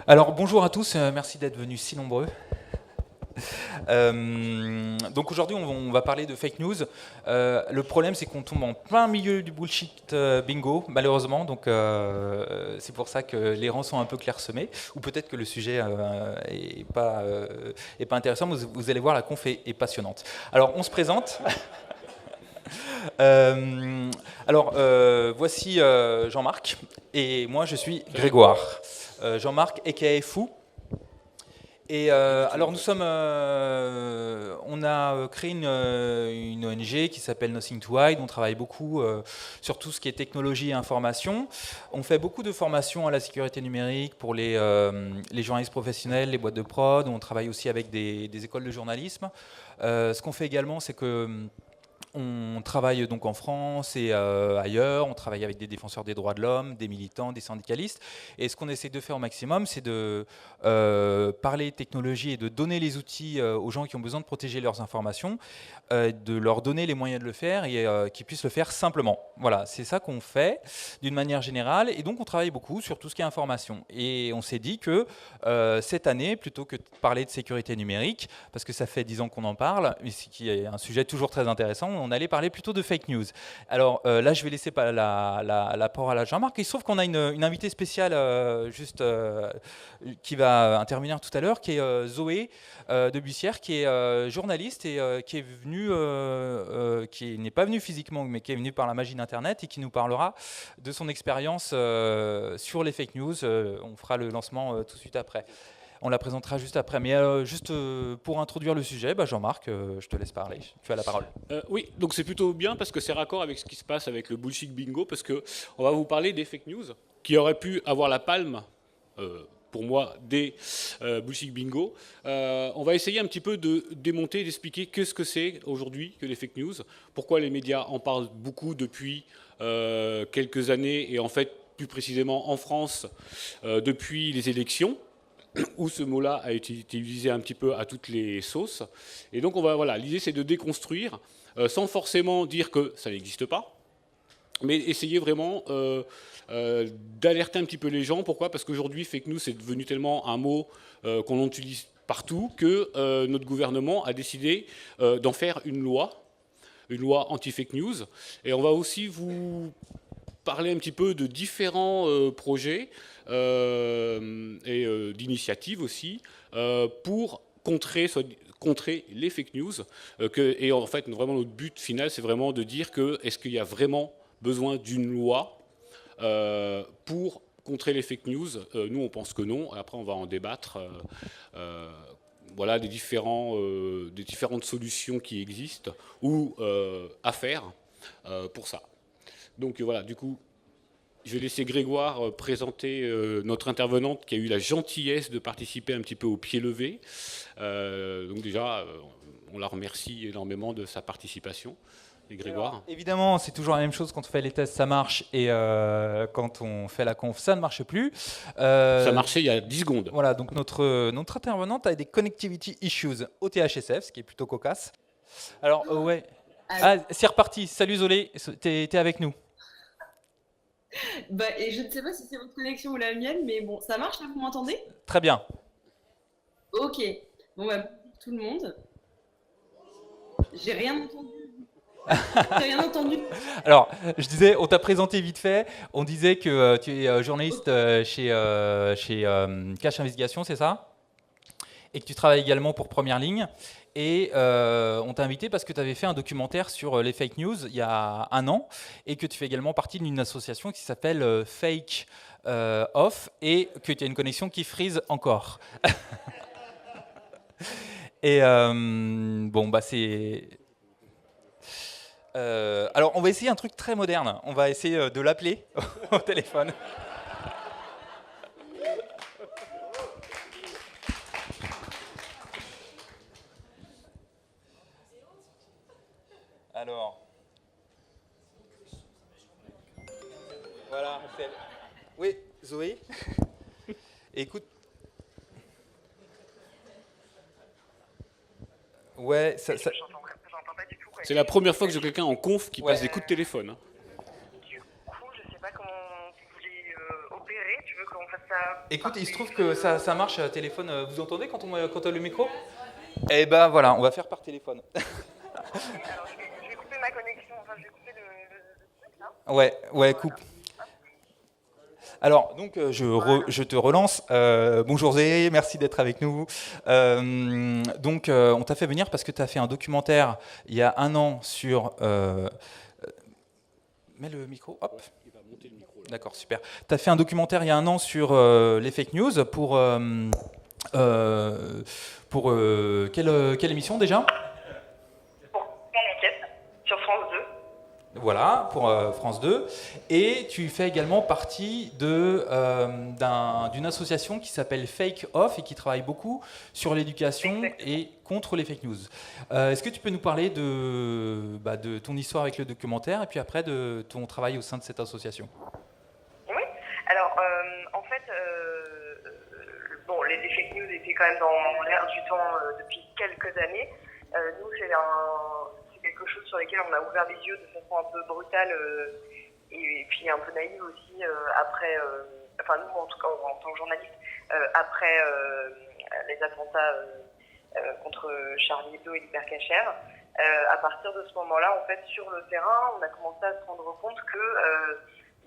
Alors bonjour à tous, merci d'être venus si nombreux. Donc aujourd'hui on va parler de fake news. Le problème c'est qu'on tombe en plein milieu du bullshit bingo malheureusement, donc c'est pour ça que les rangs sont un peu clairsemés, ou peut-être que le sujet est pas intéressant, mais vous allez voir la conf est passionnante. Alors on se présente. Voici Jean-Marc et moi je suis Grégoire. Jean-Marc aka Fou. Et alors nous sommes, on a créé une ONG qui s'appelle Nothing to Hide. On travaille beaucoup sur tout ce qui est technologie et information. On fait beaucoup de formations à la sécurité numérique pour les journalistes professionnels, les boîtes de prod. On travaille aussi avec des écoles de journalisme. Ce qu'on fait également, c'est que on travaille donc en France et ailleurs, on travaille avec des défenseurs des droits de l'homme, des militants, des syndicalistes. Et ce qu'on essaie de faire au maximum, c'est de parler technologie et de donner les outils aux gens qui ont besoin de protéger leurs informations, de leur donner les moyens de le faire et qu'ils puissent le faire simplement. Voilà, c'est ça qu'on fait d'une manière générale. Et donc on travaille beaucoup sur tout ce qui est information. Et on s'est dit que cette année, plutôt que de parler de sécurité numérique, parce que ça fait 10 ans qu'on en parle, mais ce qui est un sujet toujours très intéressant, on allait parler plutôt de fake news. Alors là, je vais laisser la parole à Jean-Marc. Il se trouve qu'on a une invitée spéciale qui va intervenir tout à l'heure, qui est Zoé de Bussière, qui est journaliste et qui est venue, qui n'est pas venue physiquement, mais qui est venue par la magie d'Internet et qui nous parlera de son expérience sur les fake news. On fera le lancement tout de suite après. On la présentera juste après. Mais juste pour introduire le sujet, Jean-Marc, je te laisse parler. Tu as la parole. Oui, donc c'est plutôt bien parce que c'est raccord avec ce qui se passe avec le bullshit bingo, parce que on va vous parler des fake news qui auraient pu avoir la palme, pour moi, des bullshit bingo. On va essayer un petit peu de démonter, d'expliquer qu'est-ce que c'est aujourd'hui que les fake news, pourquoi les médias en parlent beaucoup depuis quelques années, et en fait, plus précisément en France, depuis les élections, où ce mot-là a été utilisé un petit peu à toutes les sauces. Et donc, l'idée, c'est de déconstruire, sans forcément dire que ça n'existe pas, mais essayer vraiment d'alerter un petit peu les gens. Pourquoi ? Parce qu'aujourd'hui, fake news, c'est devenu tellement un mot qu'on utilise partout que notre gouvernement a décidé d'en faire une loi anti-fake news. Et on va aussi vous parler un petit peu de différents projets et d'initiatives aussi pour contrer les fake news. Et en fait, vraiment, notre but final, c'est vraiment de dire que est-ce qu'il y a vraiment besoin d'une loi pour contrer les fake news. Nous, on pense que non. Après, on va en débattre. Voilà des différentes solutions qui existent ou à faire pour ça. Donc voilà, du coup, je vais laisser Grégoire présenter notre intervenante qui a eu la gentillesse de participer un petit peu au pied levé. Donc déjà, on la remercie énormément de sa participation. Et Grégoire ? Alors, évidemment, c'est toujours la même chose quand on fait les tests, ça marche, et quand on fait la conf, ça ne marche plus. Ça marchait il y a 10 secondes. Voilà, donc notre intervenante a des connectivity issues au THSF, ce qui est plutôt cocasse. Alors, ouais. Ah, c'est reparti. Salut Zolé, t'es avec nous. Et je ne sais pas si c'est votre connexion ou la mienne, mais bon, ça marche là, vous m'entendez ? Très bien. Ok. Bon, bonjour tout le monde. J'ai rien entendu. J'ai rien entendu. Alors, je disais, on t'a présenté vite fait. On disait que tu es journaliste chez Cache Investigation, c'est ça ? Et que tu travailles également pour Première Ligne. Et on t'a invité parce que tu avais fait un documentaire sur les fake news il y a 1 an et que tu fais également partie d'une association qui s'appelle Fake Off et que tu as une connexion qui freeze encore. Et c'est... alors, on va essayer un truc très moderne. On va essayer de l'appeler au téléphone. Alors, voilà. Oui, Zoé. Écoute. Ouais, ça... C'est la première fois que j'ai quelqu'un en conf qui passe des coups de téléphone. Du coup, je sais pas comment vous voulez opérer. Tu veux qu'on fasse ça Écoute, il se trouve que ça marche à téléphone. Vous entendez quand on a le micro? Eh ben voilà, on va faire par téléphone. Alors, je vais couper ma connexion, enfin, je vais couper le truc, là. Ouais, coupe. Alors, donc, je te relance. Bonjour Zé, merci d'être avec nous. On t'a fait venir parce que tu as fait un documentaire il y a un an sur... mets le micro, hop. Il va monter le micro. D'accord, super. Tu as fait un documentaire il y a un an sur les fake news pour quelle émission déjà? Pour une enquête sur France 2. Voilà, pour France 2. Et tu fais également partie d'une association qui s'appelle Fake Off et qui travaille beaucoup sur l'éducation et contre les fake news. Est-ce que tu peux nous parler de ton histoire avec le documentaire et puis après de ton travail au sein de cette association? Oui, alors en fait, bon, les fake news étaient quand même dans l'air du temps depuis quelques années. Nous, c'est quelque chose sur lequel on a ouvert les yeux de façon un peu brutale et puis un peu naïve aussi après, enfin nous en tout cas en tant que journaliste, après les attentats contre Charlie Hebdo et l'Hypercacher. À partir de ce moment-là, en fait, sur le terrain, on a commencé à se rendre compte que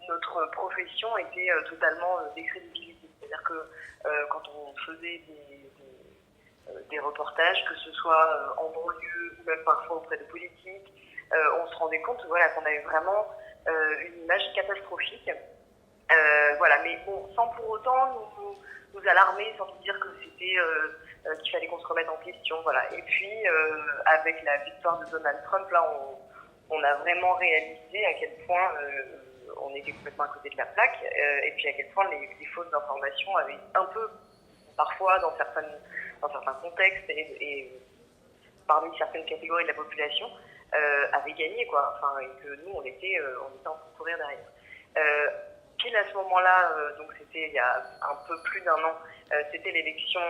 notre profession était totalement décrédibilisée. C'est-à-dire que quand on faisait des reportages, que ce soit en banlieue ou même parfois auprès de politiques, on se rendait compte voilà, qu'on avait vraiment une image catastrophique. Voilà, mais bon, sans pour autant nous alarmer, sans nous dire que c'était qu'il fallait qu'on se remette en question. Voilà. Et puis, avec la victoire de Donald Trump, là, on a vraiment réalisé à quel point on était complètement à côté de la plaque, et puis à quel point les fausses informations avaient un peu, parfois, dans certains contextes et parmi certaines catégories de la population, avaient gagné, quoi. Enfin, et que nous, on était en train de courir derrière. Pile à ce moment-là, donc c'était il y a un peu plus d'un an, c'était l'élection,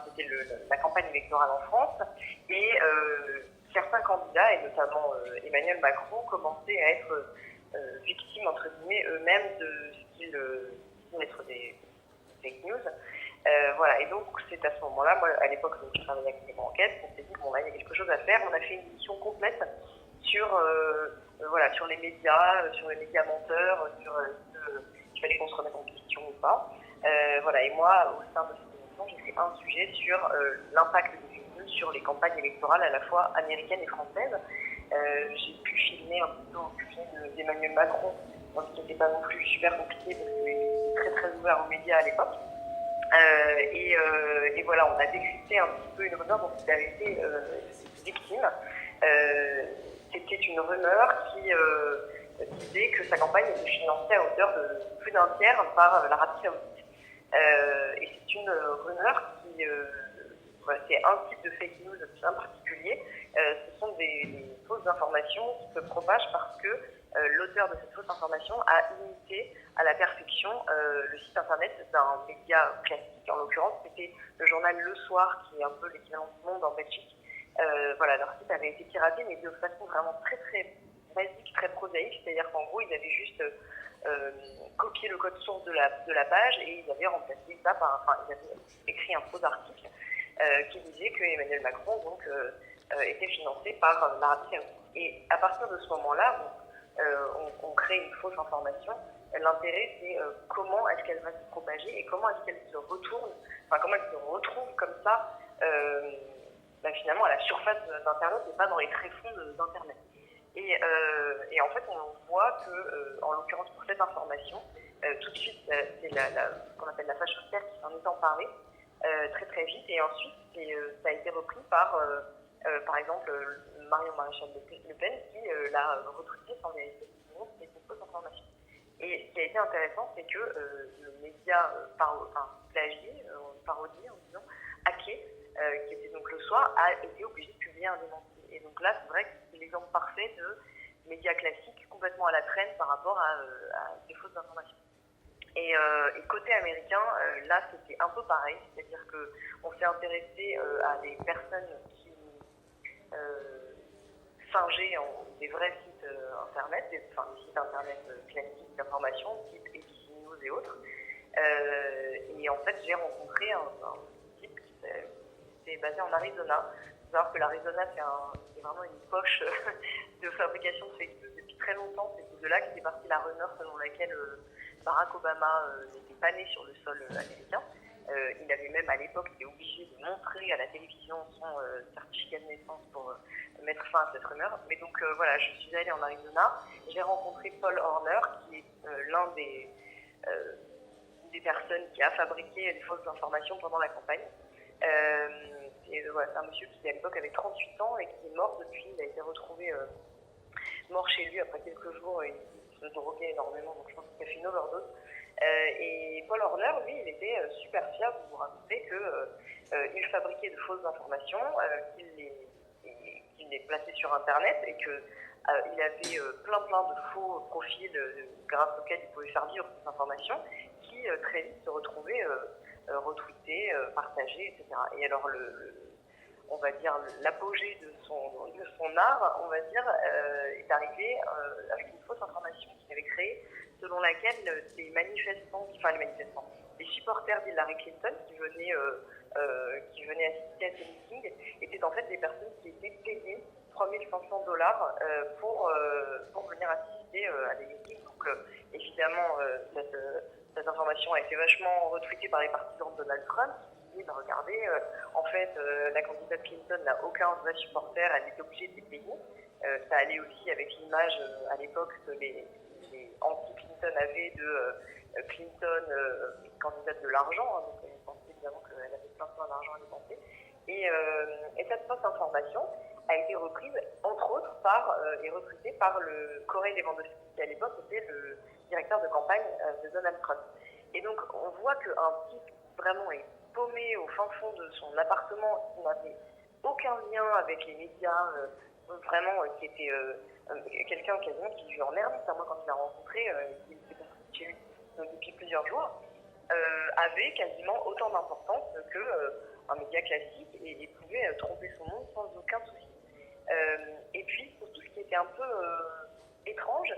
c'était la campagne électorale en France, et certains candidats, et notamment Emmanuel Macron, commençaient à être victimes, entre guillemets, eux-mêmes de ce qu'ils disent être des fake news. Voilà, et donc c'est à ce moment-là, moi à l'époque je travaillais avec les enquêtes, on s'est dit bon là il y a quelque chose à faire, on a fait une émission complète sur sur les médias menteurs, sur il fallait qu'on se remette en question ou pas. Voilà, et moi au sein de cette émission j'ai fait un sujet sur l'impact des fake news sur les campagnes électorales à la fois américaines et françaises. J'ai pu filmer un petit peu au sujet d'Emmanuel Macron, ce qui n'était pas non plus super compliqué parce qu'il était très très ouvert aux médias à l'époque. Et voilà, on a décrypté un petit peu une rumeur dont il avait été victime. C'était une rumeur qui disait que sa campagne était financée à hauteur de plus d'un tiers par l'Arabie Saoudite. Et c'est une rumeur qui, c'est un type de fake news bien particulier. Ce sont des fausses informations qui se propagent parce que l'auteur de cette fausse information a imité à la perfection le site internet d'un média classique. En l'occurrence, c'était le journal Le Soir, qui est un peu l'équivalent du Monde en Belgique. Voilà, leur site avait été piraté, mais de façon vraiment très très basique, très prosaïque. C'est-à-dire qu'en gros, ils avaient juste copié le code source de la page et ils avaient remplacé ça par, ils avaient écrit un faux article qui disait que Emmanuel Macron donc était financé par l'Arabie Saoudite. Et à partir de ce moment-là, on crée une fausse information. L'intérêt, c'est comment est-ce qu'elle va se propager et comment est-ce qu'elle se retourne, comment elle se retrouve comme ça, finalement à la surface d'Internet et pas dans les tréfonds d'Internet. Et en fait, on voit que, en l'occurrence pour cette information, tout de suite, c'est ce qu'on appelle la fâche sociale qui s'en est emparée très très vite, et ensuite ça a été repris par exemple Marion Maréchal Le Pen qui l'a retrouvé sans vérifier sinon c'était une fausse information. Et ce qui a été intéressant, c'est que le média plagié, parodie en disant hacké, qui était donc Le Soir, a été obligé de publier un démenti. Et donc là, c'est vrai que c'est l'exemple parfait de médias classiques complètement à la traîne par rapport à des fausses informations. Et côté américain, là c'était un peu pareil, c'est-à-dire qu'on s'est intéressé à des personnes qui singeaient des vrais sites internet, des sites internet classiques d'information, type ABC News et autres, Et en fait, j'ai rencontré un type qui s'est basé en Arizona. Il faut savoir que l'Arizona, c'est vraiment une poche de fabrication de fake news depuis très longtemps. C'est de là qu'était partie la rumeur selon laquelle Barack Obama n'était pas né sur le sol américain. Il avait même à l'époque été obligé de montrer à la télévision son certificat de naissance pour mettre fin à cette rumeur. Mais donc voilà, je suis allée en Arizona, j'ai rencontré Paul Horner, qui est l'un des personnes qui a fabriqué des fausses informations pendant la campagne. Voilà, c'est un monsieur qui à l'époque avait 38 ans et qui est mort depuis. Il a été retrouvé mort chez lui après quelques jours. Il se droguait énormément, donc je pense qu'il a fait une overdose. Et Paul Horner, lui, il était super fier de vous raconter qu'il fabriquait de fausses informations, qu'il les plaçait sur Internet et qu'il avait plein de faux profils grâce auxquels il pouvait faire vivre ces informations qui très vite se retrouvaient retweetés, partagés, etc. Et alors, on va dire, l'apogée de son art, on va dire, est arrivé avec une fausse information qu'il avait créée, selon laquelle les supporters d'Hillary Clinton qui venaient assister à ces meetings étaient en fait des personnes qui étaient payées $3 500 pour venir assister à des meetings. Donc évidemment, cette information a été vachement retweetée par les partisans de Donald Trump. Regardez, en fait, la candidate Clinton n'a aucun vrai supporter, elle est obligée de les payer. Ça allait aussi avec l'image à l'époque que les anti-Clinton avaient de Clinton, candidate de l'argent, hein, donc on pensait évidemment qu'elle avait plein d'argent à dépenser. Et cette fausse information a été reprise, entre autres, et recrutée par le Corey Lewandowski, qui à l'époque était le directeur de campagne de Donald Trump. Et donc on voit qu'un type vraiment est paumé au fin fond de son appartement, qui n'avait aucun lien avec les médias, vraiment qui était quelqu'un quasiment qui vivait en ermite. Moi, quand je l'ai rencontré, il était parti chez lui depuis plusieurs jours, avait quasiment autant d'importance qu'un média classique et pouvait tromper son monde sans aucun souci. Et puis, surtout, ce qui était un peu étrange,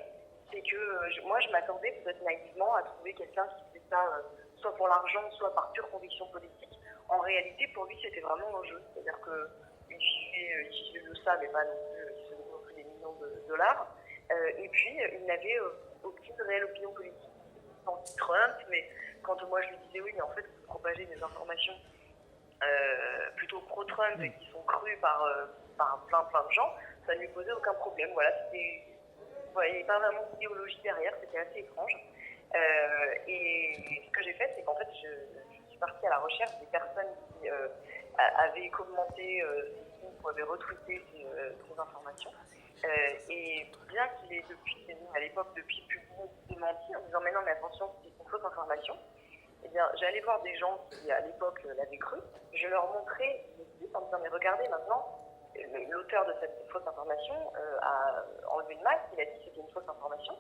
c'est que moi, je m'attendais peut-être naïvement à trouver quelqu'un qui faisait ça soit pour l'argent, soit par pure conviction politique. En réalité, pour lui, c'était vraiment un jeu. C'est-à-dire qu'il vivait de ça, mais pas non plus, il se faisait non plus des millions de dollars. Et puis, il n'avait aucune réelle opinion politique anti-Trump, mais quand moi je lui disais oui, mais en fait, vous propagez des informations plutôt pro-Trump et qui sont crues par plein de gens, ça ne lui posait aucun problème. Voilà, il n'y avait pas vraiment d'idéologie derrière, c'était assez étrange. Et ce que j'ai fait, c'est qu'en fait, je suis partie à la recherche des personnes qui avaient commenté ou avaient retweeté ces informations. Et bien qu'il ait à l'époque depuis publié menti en disant mais non mais attention, c'est une fausse information, eh bien j'allais voir des gens qui à l'époque l'avaient cru, je leur montrais le site en disant mais regardez maintenant, l'auteur de cette fausse information a enlevé le masque, il a dit que c'était une fausse information.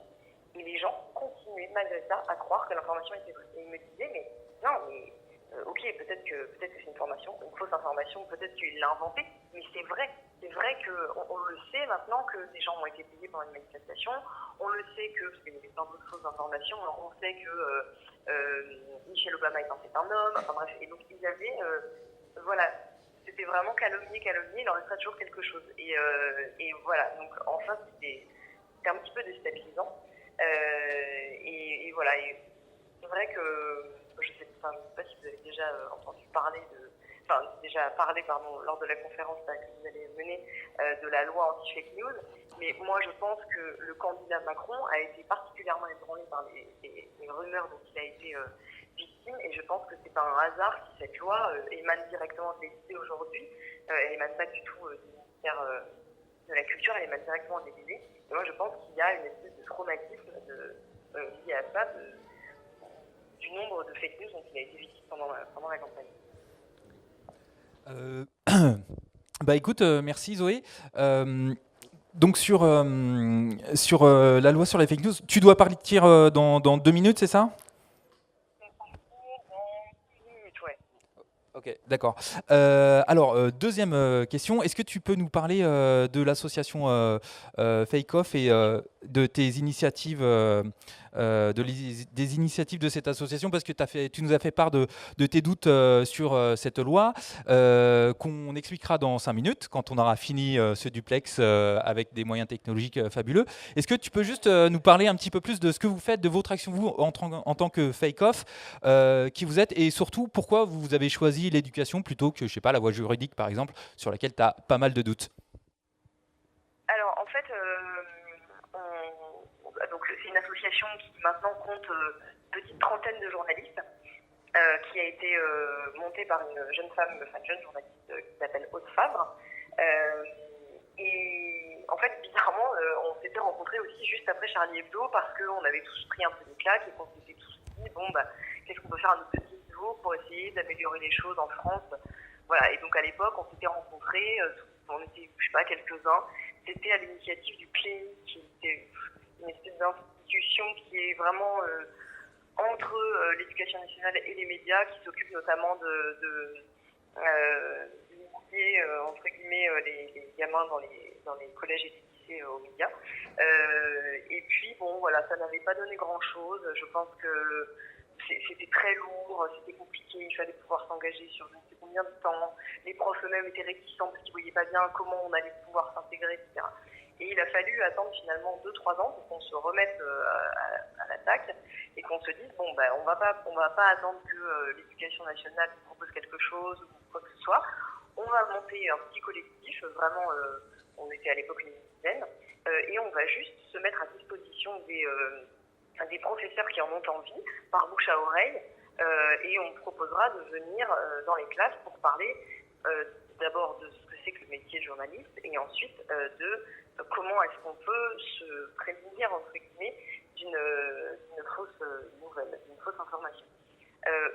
Et les gens continuaient malgré ça à croire que l'information était vraie. Et ils me disaient, mais non, mais ok, peut-être que c'est une fausse information, peut-être qu'il l'a inventée, mais c'est vrai. C'est vrai qu'on le sait maintenant que des gens ont été payés pendant une manifestation, on le sait parce qu'il y avait plein d'autres fausses informations, on sait que Michelle Obama est un homme, enfin bref. Et donc il y avait, voilà, c'était vraiment calomnier, il en resterait toujours quelque chose. Et voilà, donc enfin c'était un petit peu déstabilisant. Et voilà, et c'est vrai que je sais pas si vous avez déjà entendu parler lors de la conférence que vous allez mener de la loi anti-fake news, mais moi je pense que le candidat Macron a été particulièrement ébranlé par les rumeurs dont il a été victime, et je pense que c'est pas un hasard si cette loi émane directement de l'Élysée aujourd'hui, elle émane pas du tout du ministère de la Culture, elle émane directement de l'Élysée. Et moi je pense qu'il y a une espèce de traumatisme lié à ça, du nombre de fake news dont il a été victime pendant la campagne. Bah écoute, merci Zoé. Donc sur la loi sur les fake news, tu dois partir dans 2 minutes, c'est ça ? Ok, d'accord. Alors, deuxième question, est-ce que tu peux nous parler de l'association Fake Off et de tes initiatives des initiatives de cette association, parce que tu nous as fait part de tes doutes sur cette loi, qu'on expliquera dans 5 minutes, quand on aura fini ce duplex avec des moyens technologiques fabuleux. Est-ce que tu peux juste nous parler un petit peu plus de ce que vous faites, de votre action, vous, en tant que Fake Off, qui vous êtes, et surtout, pourquoi vous avez choisi l'éducation plutôt que, je sais pas, la voie juridique, par exemple, sur laquelle tu as pas mal de doutes? Alors, en fait, donc, c'est une association qui maintenant compte une petite trentaine de journalistes, qui a été montée par une jeune femme, enfin une jeune journaliste qui s'appelle Aude Favre. Et en fait, bizarrement, on s'était rencontrés aussi juste après Charlie Hebdo parce qu'on avait tous pris un peu des claques et qu'on s'était tous dit, bon, bah, qu'est-ce qu'on peut faire à notre petit niveau pour essayer d'améliorer les choses en France. Voilà, et donc à l'époque, on s'était rencontrés, on était, je sais pas, quelques-uns. C'était à l'initiative du CLEI, qui était une espèce d'institution qui est vraiment entre l'éducation nationale et les médias, qui s'occupe notamment d'initier, entre guillemets, les gamins dans les collèges et les lycées aux médias. Et puis, bon, voilà, ça n'avait pas donné grand-chose. Je pense que c'était très lourd, c'était compliqué, il fallait pouvoir s'engager sur je ne sais combien de temps. Les profs eux-mêmes étaient réticents parce qu'ils ne voyaient pas bien comment on allait pouvoir s'intégrer, etc. Et il a fallu attendre finalement 2-3 ans pour qu'on se remette à l'attaque et qu'on se dise, bon, ben, on va pas attendre que l'éducation nationale nous propose quelque chose ou quoi que ce soit. On va monter un petit collectif, vraiment, on était à l'époque une dizaine, et on va juste se mettre à disposition des professeurs qui en ont envie, par bouche à oreille, et on proposera de venir dans les classes pour parler d'abord de ce que c'est que le métier de journaliste, et ensuite de comment est-ce qu'on peut se prémunir, entre guillemets, d'une fausse nouvelle, d'une fausse information.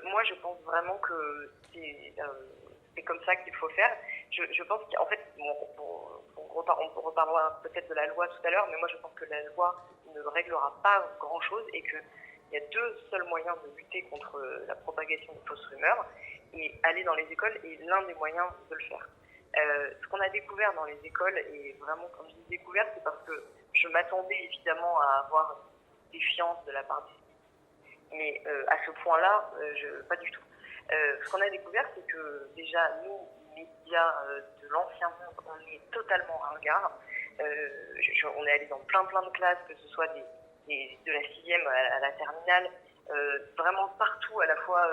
Moi, je pense vraiment que c'est comme ça qu'il faut faire. Je pense qu'en fait, on reparlera peut-être de la loi tout à l'heure, mais moi je pense que la loi ne réglera pas grand-chose et qu'il y a deux seuls moyens de lutter contre la propagation de fausses rumeurs, et aller dans les écoles est l'un des moyens de le faire. Ce qu'on a découvert dans les écoles, et vraiment quand je dis découvert, c'est parce que je m'attendais évidemment à avoir une défiance de la part des... Mais à ce point-là, pas du tout. Ce qu'on a découvert, c'est que déjà, nous, les médias de l'ancien monde, on est totalement ringards. On est allé dans plein de classes, que ce soit de la 6e à la terminale, vraiment partout, à la fois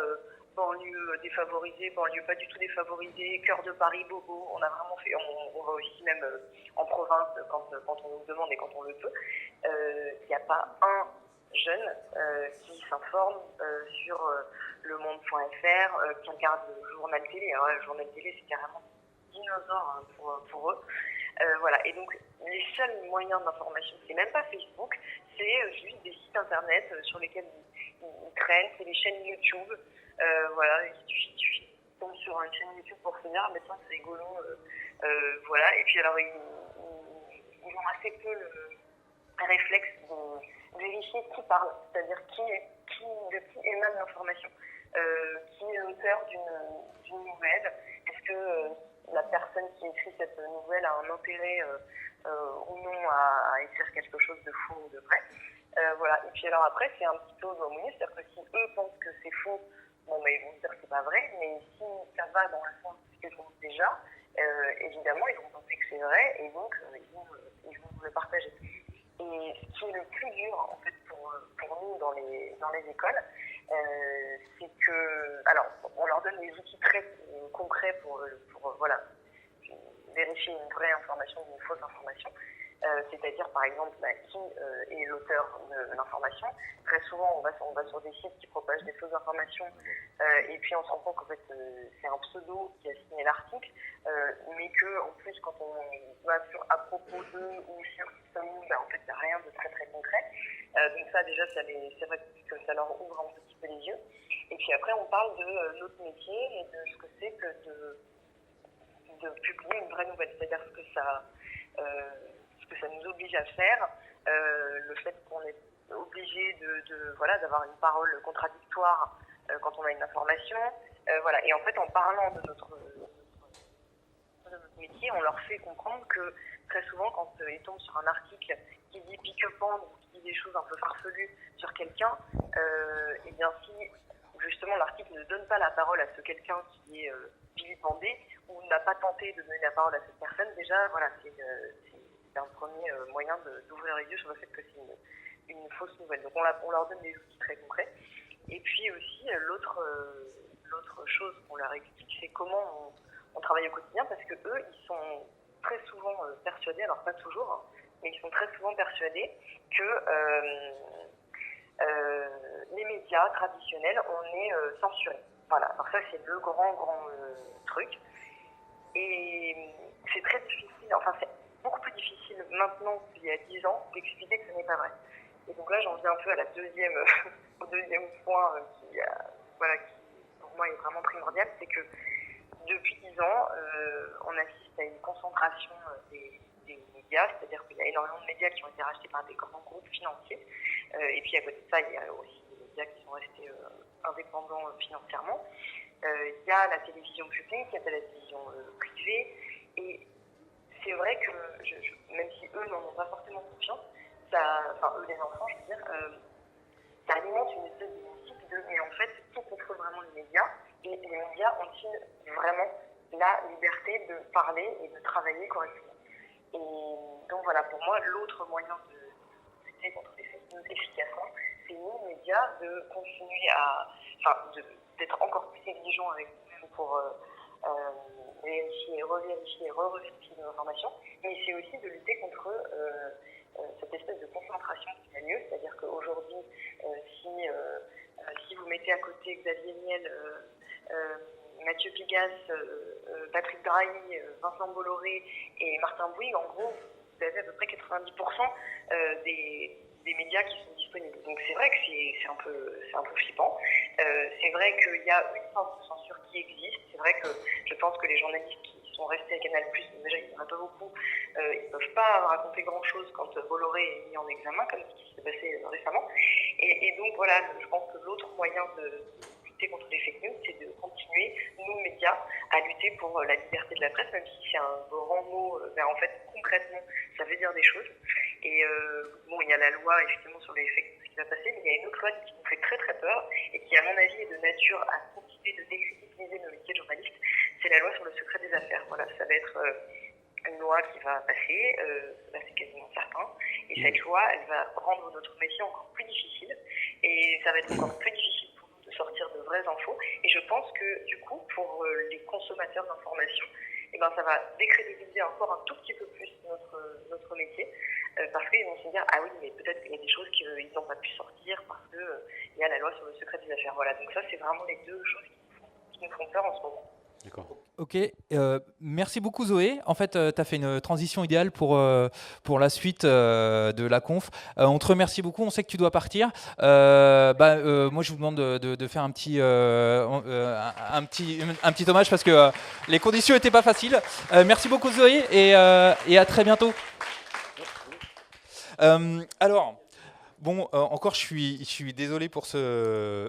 banlieue défavorisée, banlieue pas du tout défavorisée, cœur de Paris, bobo. On a vraiment fait, on va aussi même en province quand on nous demande et quand on le peut. Il n'y a pas un jeune qui s'informe sur lemonde.fr, qui regarde le journal télé. Alors, le journal télé, c'est carrément dinosaure pour eux. Voilà. Et donc, les seuls moyens d'information, c'est même pas Facebook, c'est juste des sites internet sur lesquels ils traînent, c'est les chaînes YouTube. Voilà, il suffit de tomber sur une chaîne YouTube pour finir, mais ça, c'est rigolo. Voilà. Et puis, alors, ils ont assez peu le réflexe de vérifier qui parle, c'est-à-dire de qui émane l'information, qui est l'auteur d'une nouvelle, est-ce que la personne qui écrit cette nouvelle a un intérêt ou non à écrire quelque chose de faux ou de vrai. Voilà. Et puis alors après, c'est un petit peu au doigt mouillé, c'est-à-dire que si eux pensent que c'est faux, bon, ils vont dire que c'est pas vrai, mais si ça va dans le sens qu'ils pensent déjà, évidemment, ils vont penser que c'est vrai, et donc ils vont le partager. Et ce qui est le plus dur, en fait, pour nous dans les écoles, c'est que, alors, on leur donne des outils très concrets pour voilà, vérifier une vraie information d'une fausse information. C'est-à-dire, par exemple, qui est l'auteur de l'information. Très souvent, on va sur des sites qui propagent des fausses informations, et puis on se rend compte qu'en fait, c'est un pseudo qui a signé l'article, mais que en plus, quand on va sur à propos d'eux ou sur Somnou, en fait, il n'y a rien de très très concret. Donc ça, déjà, c'est vrai que ça leur ouvre un petit peu les yeux. Et puis après, on parle de notre métier et de ce que c'est que de publier une vraie nouvelle. C'est-à-dire ce que ça nous oblige à faire, le fait qu'on est obligé d'avoir une parole contradictoire quand on a une information, voilà. Et en fait, en parlant de notre métier, on leur fait comprendre que très souvent, quand ils tombent sur un article qui dit pique-pendre ou qui dit des choses un peu farfelues sur quelqu'un, et bien si justement l'article ne donne pas la parole à ce quelqu'un qui est vilipendé ou n'a pas tenté de donner la parole à cette personne, déjà, voilà, c'est un premier moyen d'ouvrir les yeux sur le fait que c'est une fausse nouvelle. Donc on leur donne des outils très concrets. Et puis aussi, l'autre chose qu'on leur explique, c'est comment on travaille au quotidien, parce que eux, ils sont très souvent persuadés, alors pas toujours, hein, mais ils sont très souvent persuadés que les médias traditionnels, on est censurés. Voilà, alors ça c'est le grand truc. Et c'est très difficile, enfin c'est beaucoup plus difficile maintenant qu'il y a 10 ans d'expliquer que ce n'est pas vrai. Et donc là j'en viens un peu à la au deuxième point qui pour moi est vraiment primordial, c'est que depuis 10 ans, on assiste à une concentration des médias, c'est-à-dire qu'il y a énormément de médias qui ont été rachetés par des grands groupes financiers. Et puis à côté de ça, il y a aussi des médias qui sont restés indépendants financièrement. Il y a la télévision publique, il y a la télévision privée. Et c'est vrai que, même si eux n'en ont pas forcément confiance, eux les enfants, je veux dire, ça alimente une espèce de cycle de mais en fait, qui contrôle vraiment les médias? Et les médias ont-ils vraiment la liberté de parler et de travailler correctement? Et donc voilà, pour moi, l'autre moyen de lutter contre les fake news efficacement, c'est nous, médias, de continuer d'être encore plus exigeants avec nous-mêmes pour vérifier, revérifier, re-vérifier nos informations, mais c'est aussi de lutter contre cette espèce de concentration qui a lieu, c'est-à-dire qu'aujourd'hui, si vous mettez à côté Xavier Niel, Mathieu Pigasse, Patrick Drahi, Vincent Bolloré et Martin Bouygues, en gros, vous avez à peu près 90% des médias qui sont disponibles. Donc c'est vrai que c'est un peu flippant. C'est vrai qu'il y a une forme de censure qui existe. C'est vrai que je pense que les journalistes qui sont restés à Canal+, déjà il n'y en a pas beaucoup, ils ne peuvent pas raconter grand-chose quand Bolloré est mis en examen, comme ce qui s'est passé récemment. Et donc voilà, je pense que l'autre moyen de lutter contre les fake news, c'est de continuer, nous médias, à lutter pour la liberté de la presse, même si c'est un grand mot, mais en fait concrètement ça veut dire des choses. Et il y a la loi effectivement sur les fake news qui va passer, mais il y a une autre loi qui nous fait très très peur et qui à mon avis est de nature à continuer de décrédibiliser nos métiers de journalistes, c'est la loi sur le secret des affaires. Voilà, ça va être une loi qui va passer, là c'est quasiment certain, et cette loi elle va rendre notre métier encore plus difficile, et ça va être encore plus difficile pour nous de sortir de vraies infos, et je pense que du coup pour les consommateurs d'informations, ça va décrédibiliser encore un tout petit peu plus notre métier, parce qu'ils vont se dire ah oui mais peut-être qu'il y a des choses qu'ils n'ont pas pu sortir parce qu'il y a la loi sur le secret des affaires. Voilà, donc ça c'est vraiment les deux choses qui nous font peur en ce moment. D'accord. Ok, merci beaucoup Zoé. En fait, tu as fait une transition idéale pour la suite de la conf. On te remercie beaucoup, on sait que tu dois partir. Moi, je vous demande de faire un petit hommage parce que les conditions n'étaient pas faciles. Merci beaucoup Zoé et à très bientôt. Encore, je suis désolé pour ce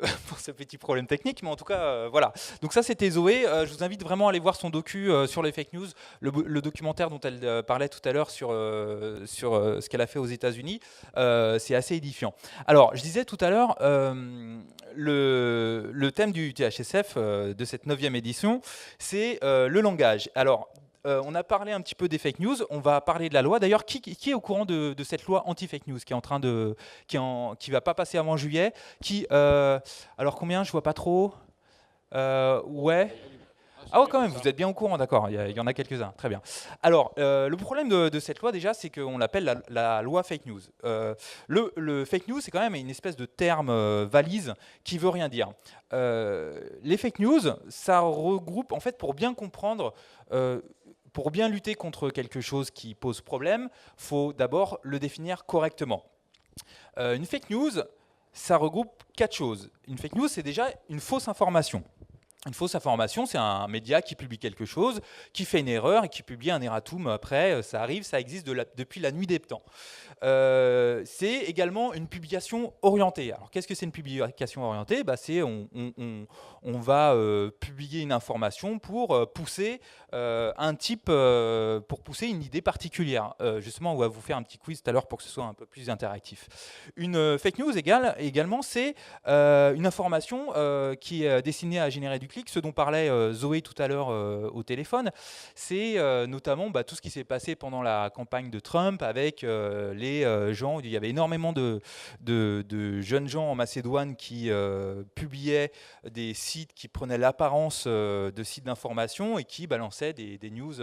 petit problème technique, mais en tout cas, voilà. Donc ça, c'était Zoé. Je vous invite vraiment à aller voir son docu sur les fake news, le documentaire dont elle parlait tout à l'heure sur ce qu'elle a fait aux États-Unis. C'est assez édifiant. Alors, je disais tout à l'heure, le thème du THSF de cette 9e édition, c'est le langage. Alors, on a parlé un petit peu des fake news, on va parler de la loi. D'ailleurs, qui est au courant de cette loi anti-fake news qui va pas passer avant juillet alors combien? Je vois pas trop. Ouais. Ah ouais, quand même, vous êtes bien au courant, d'accord, il y en a quelques-uns, très bien. Alors, le problème de cette loi, déjà, c'est qu'on l'appelle la loi fake news. Le fake news, c'est quand même une espèce de terme valise qui veut rien dire. Les fake news, ça regroupe, en fait, pour bien comprendre... pour bien lutter contre quelque chose qui pose problème, il faut d'abord le définir correctement. Une fake news, ça regroupe 4 choses. Une fake news, c'est déjà une fausse information. Une fausse information, c'est un média qui publie quelque chose, qui fait une erreur et qui publie un erratum après. Ça arrive, ça existe depuis la nuit des temps. C'est également une publication orientée. Alors, qu'est-ce que c'est une publication orientée ? C'est on va publier une information pour pousser pour pousser une idée particulière. Justement, on va vous faire un petit quiz tout à l'heure pour que ce soit un peu plus interactif. Une fake news également, c'est une information qui est destinée à générer du clic. Ce dont parlait Zoé tout à l'heure au téléphone, c'est notamment tout ce qui s'est passé pendant la campagne de Trump avec les gens. Il y avait énormément de jeunes gens en Macédoine qui publiaient des sites qui prenaient l'apparence de sites d'information et qui balançaient des news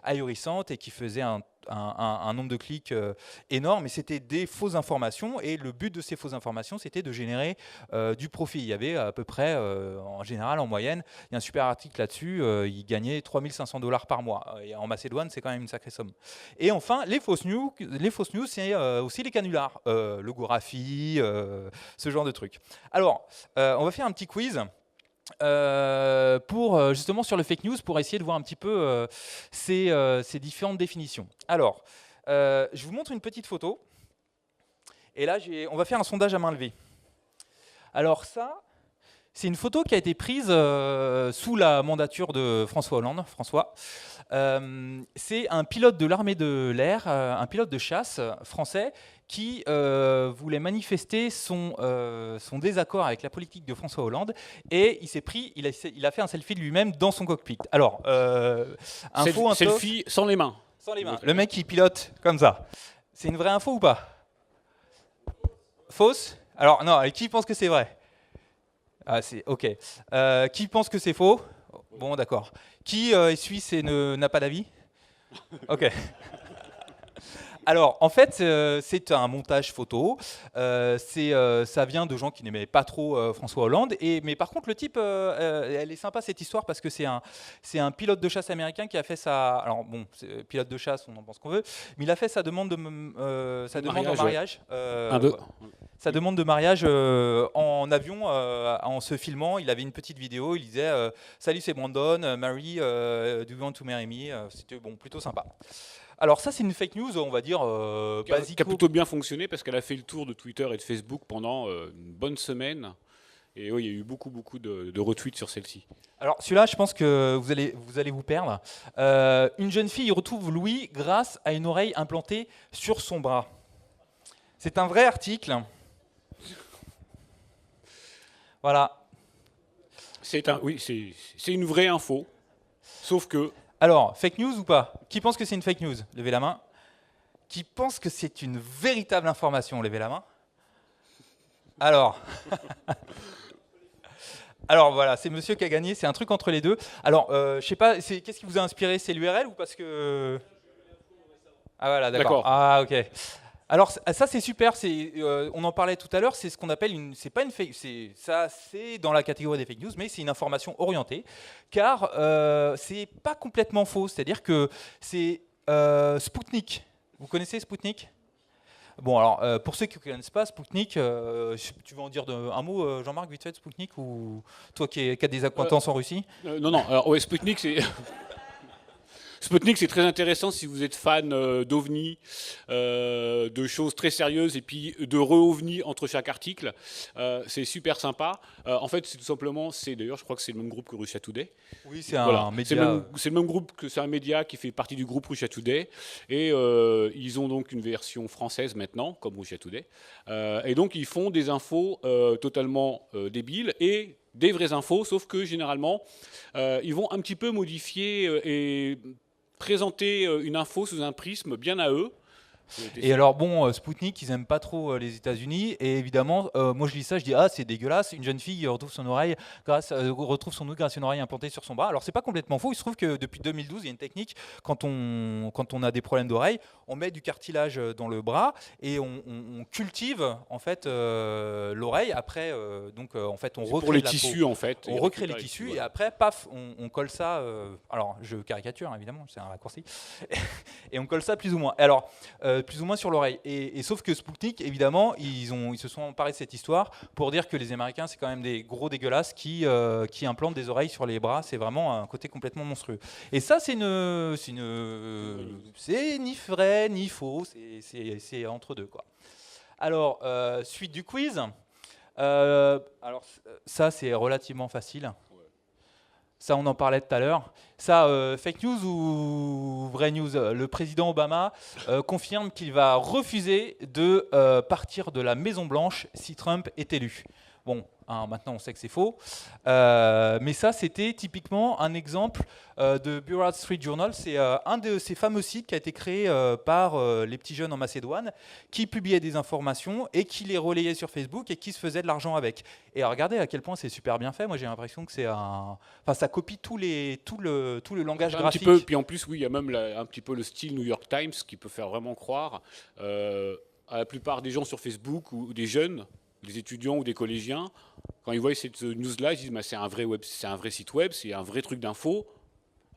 ahurissantes et qui faisaient un nombre de clics énorme, et c'était des fausses informations, et le but de ces fausses informations, c'était de générer du profit. Il y avait à peu près, en général, en moyenne, il y a un super article là-dessus, ils gagnaient 3500$ par mois, et en Macédoine, c'est quand même une sacrée somme. Et enfin, les fausses news, c'est aussi les canulars, logographie, ce genre de trucs. Alors, on va faire un petit quiz. Pour justement sur le fake news, pour essayer de voir un petit peu ces différentes définitions. Alors, je vous montre une petite photo, et là on va faire un sondage à main levée. Alors ça, c'est une photo qui a été prise sous la mandature de François Hollande. C'est un pilote de l'armée de l'air, un pilote de chasse français qui voulait manifester son désaccord avec la politique de François Hollande, et il a fait un selfie de lui-même dans son cockpit. Alors, selfie sans les mains. Sans les mains. Le mec qui pilote comme ça. C'est une vraie info ou pas ? Fausse ? Alors non, et qui pense que c'est vrai ? Ah, c'est ok. Qui pense que c'est faux ? Bon, d'accord. Qui est suisse et n'a pas d'avis ? Ok. Alors, en fait, c'est un montage photo. Ça vient de gens qui n'aimaient pas trop François Hollande. Mais par contre, le type, elle est sympa cette histoire, parce que c'est un pilote de chasse américain qui a fait sa. Alors bon, pilote de chasse, on en pense qu'on veut, mais il a fait sa demande en mariage. Sa demande de mariage en avion, en se filmant. Il avait une petite vidéo. Il disait salut, c'est Brandon, Mary, do you want to marry me ? C'était plutôt sympa. Alors ça, c'est une fake news, on va dire, basique. Qui a plutôt bien fonctionné, parce qu'elle a fait le tour de Twitter et de Facebook pendant une bonne semaine. Et oui, il y a eu beaucoup de retweets sur celle-ci. Alors celui-là, je pense que vous allez vous perdre. Une jeune fille retrouve Louis grâce à une oreille implantée sur son bras. C'est un vrai article. Voilà. C'est une vraie info, sauf que... Alors, fake news ou pas ? Qui pense que c'est une fake news ? Levez la main. Qui pense que c'est une véritable information ? Levez la main. Alors, voilà, c'est monsieur qui a gagné, c'est un truc entre les deux. Alors, je sais pas, qu'est-ce qui vous a inspiré ? C'est l'URL ou parce que... Ah voilà, d'accord. Ah ok. Alors ça c'est super, on en parlait tout à l'heure, c'est ce qu'on appelle c'est pas une fake, c'est dans la catégorie des fake news, mais c'est une information orientée, car c'est pas complètement faux, c'est-à-dire que c'est Spoutnik. Vous connaissez Spoutnik ? Bon alors pour ceux qui ne connaissent pas Spoutnik, tu veux en dire un mot, Jean-Marc, vite fait de Spoutnik, ou toi qui as des acquaintances en Russie ? Non, alors ouais, Spoutnik c'est... Sputnik, c'est très intéressant si vous êtes fan d'OVNI, de choses très sérieuses, et puis de re-OVNI entre chaque article. C'est super sympa. En fait, c'est tout simplement, d'ailleurs, je crois que c'est le même groupe que Russia Today. Oui, c'est un média. C'est le même groupe, c'est un média qui fait partie du groupe Russia Today. Et ils ont donc une version française maintenant, comme Russia Today. Et donc, ils font des infos totalement débiles et des vraies infos, sauf que généralement, ils vont un petit peu modifier et présenter une info sous un prisme bien à eux. Et alors bon, Spoutnik, ils n'aiment pas trop les États-Unis, et évidemment, moi je lis ça, je dis ah c'est dégueulasse, une jeune fille retrouve son ouïe grâce à une oreille implantée sur son bras. Alors c'est pas complètement faux, il se trouve que depuis 2012, il y a une technique, quand on a des problèmes d'oreille, on met du cartilage dans le bras et on cultive en fait l'oreille. Après, en fait, on recrée pour les tissus peau. en fait. On recrée les tissus et après, paf, on colle ça. Alors je caricature évidemment, c'est un raccourci, et on colle ça plus ou moins. Alors plus ou moins sur l'oreille. Et sauf que Sputnik, évidemment, ils se sont emparés de cette histoire pour dire que les Américains, c'est quand même des gros dégueulasses qui implantent des oreilles sur les bras. C'est vraiment un côté complètement monstrueux. Et ça, c'est ni vrai ni faux. C'est entre deux, quoi. Alors, suite du quiz. Alors, ça, c'est relativement facile. Ça, on en parlait tout à l'heure. Ça, fake news ou vraie news? Le président Obama confirme qu'il va refuser de partir de la Maison-Blanche si Trump est élu. Bon, maintenant on sait que c'est faux. Mais ça, c'était typiquement un exemple de Burrard Street Journal. C'est un de ces fameux sites qui a été créé par les petits jeunes en Macédoine, qui publiaient des informations et qui les relayaient sur Facebook et qui se faisaient de l'argent avec. Et regardez à quel point c'est super bien fait. Moi, j'ai l'impression que ça copie tout le langage graphique. Petit peu, puis en plus, oui, il y a même un petit peu le style New York Times qui peut faire vraiment croire à la plupart des gens sur Facebook ou des jeunes, des étudiants ou des collégiens, quand ils voient cette news-là, ils disent bah, c'est un vrai site web, c'est un vrai truc d'info.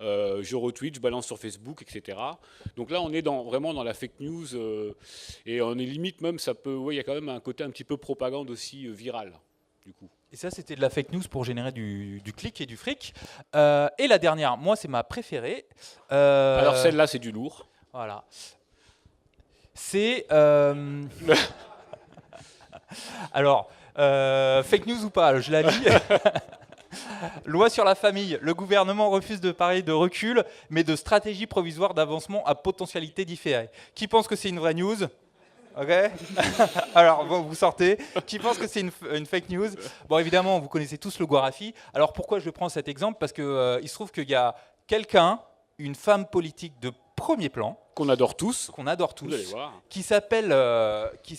Je retweet, je balance sur Facebook, etc. Donc là, on est vraiment dans la fake news et on est limite même, il y a quand même un côté un petit peu propagande aussi virale, du coup. Et ça, c'était de la fake news pour générer du clic et du fric. Et la dernière, moi, c'est ma préférée. Alors celle-là, c'est du lourd. Voilà. C'est... Alors, fake news ou pas, je la lis. Loi sur la famille. Le gouvernement refuse de parler de recul, mais de stratégie provisoire d'avancement à potentialité différée. Qui pense que c'est une vraie news? Ok. Alors, bon, vous sortez. Qui pense que c'est une fake news? Bon, évidemment, vous connaissez tous le Gorafi. Alors, pourquoi je prends cet exemple? Parce qu'il se trouve qu'il y a quelqu'un, une femme politique de premier plan, qu'on adore tous, qui s'appelle. Ok,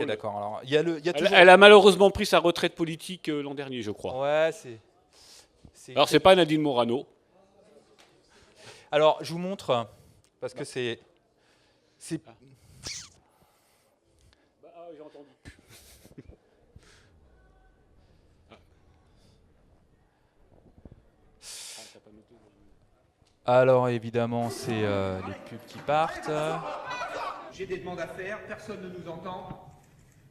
d'accord. Alors, elle a malheureusement pris sa retraite politique l'an dernier, je crois. Ouais, Alors, c'est pas Nadine Morano. Alors, je vous montre parce que c'est. J'ai entendu. Alors évidemment, c'est les pubs qui partent. J'ai des demandes à faire, personne ne nous entend.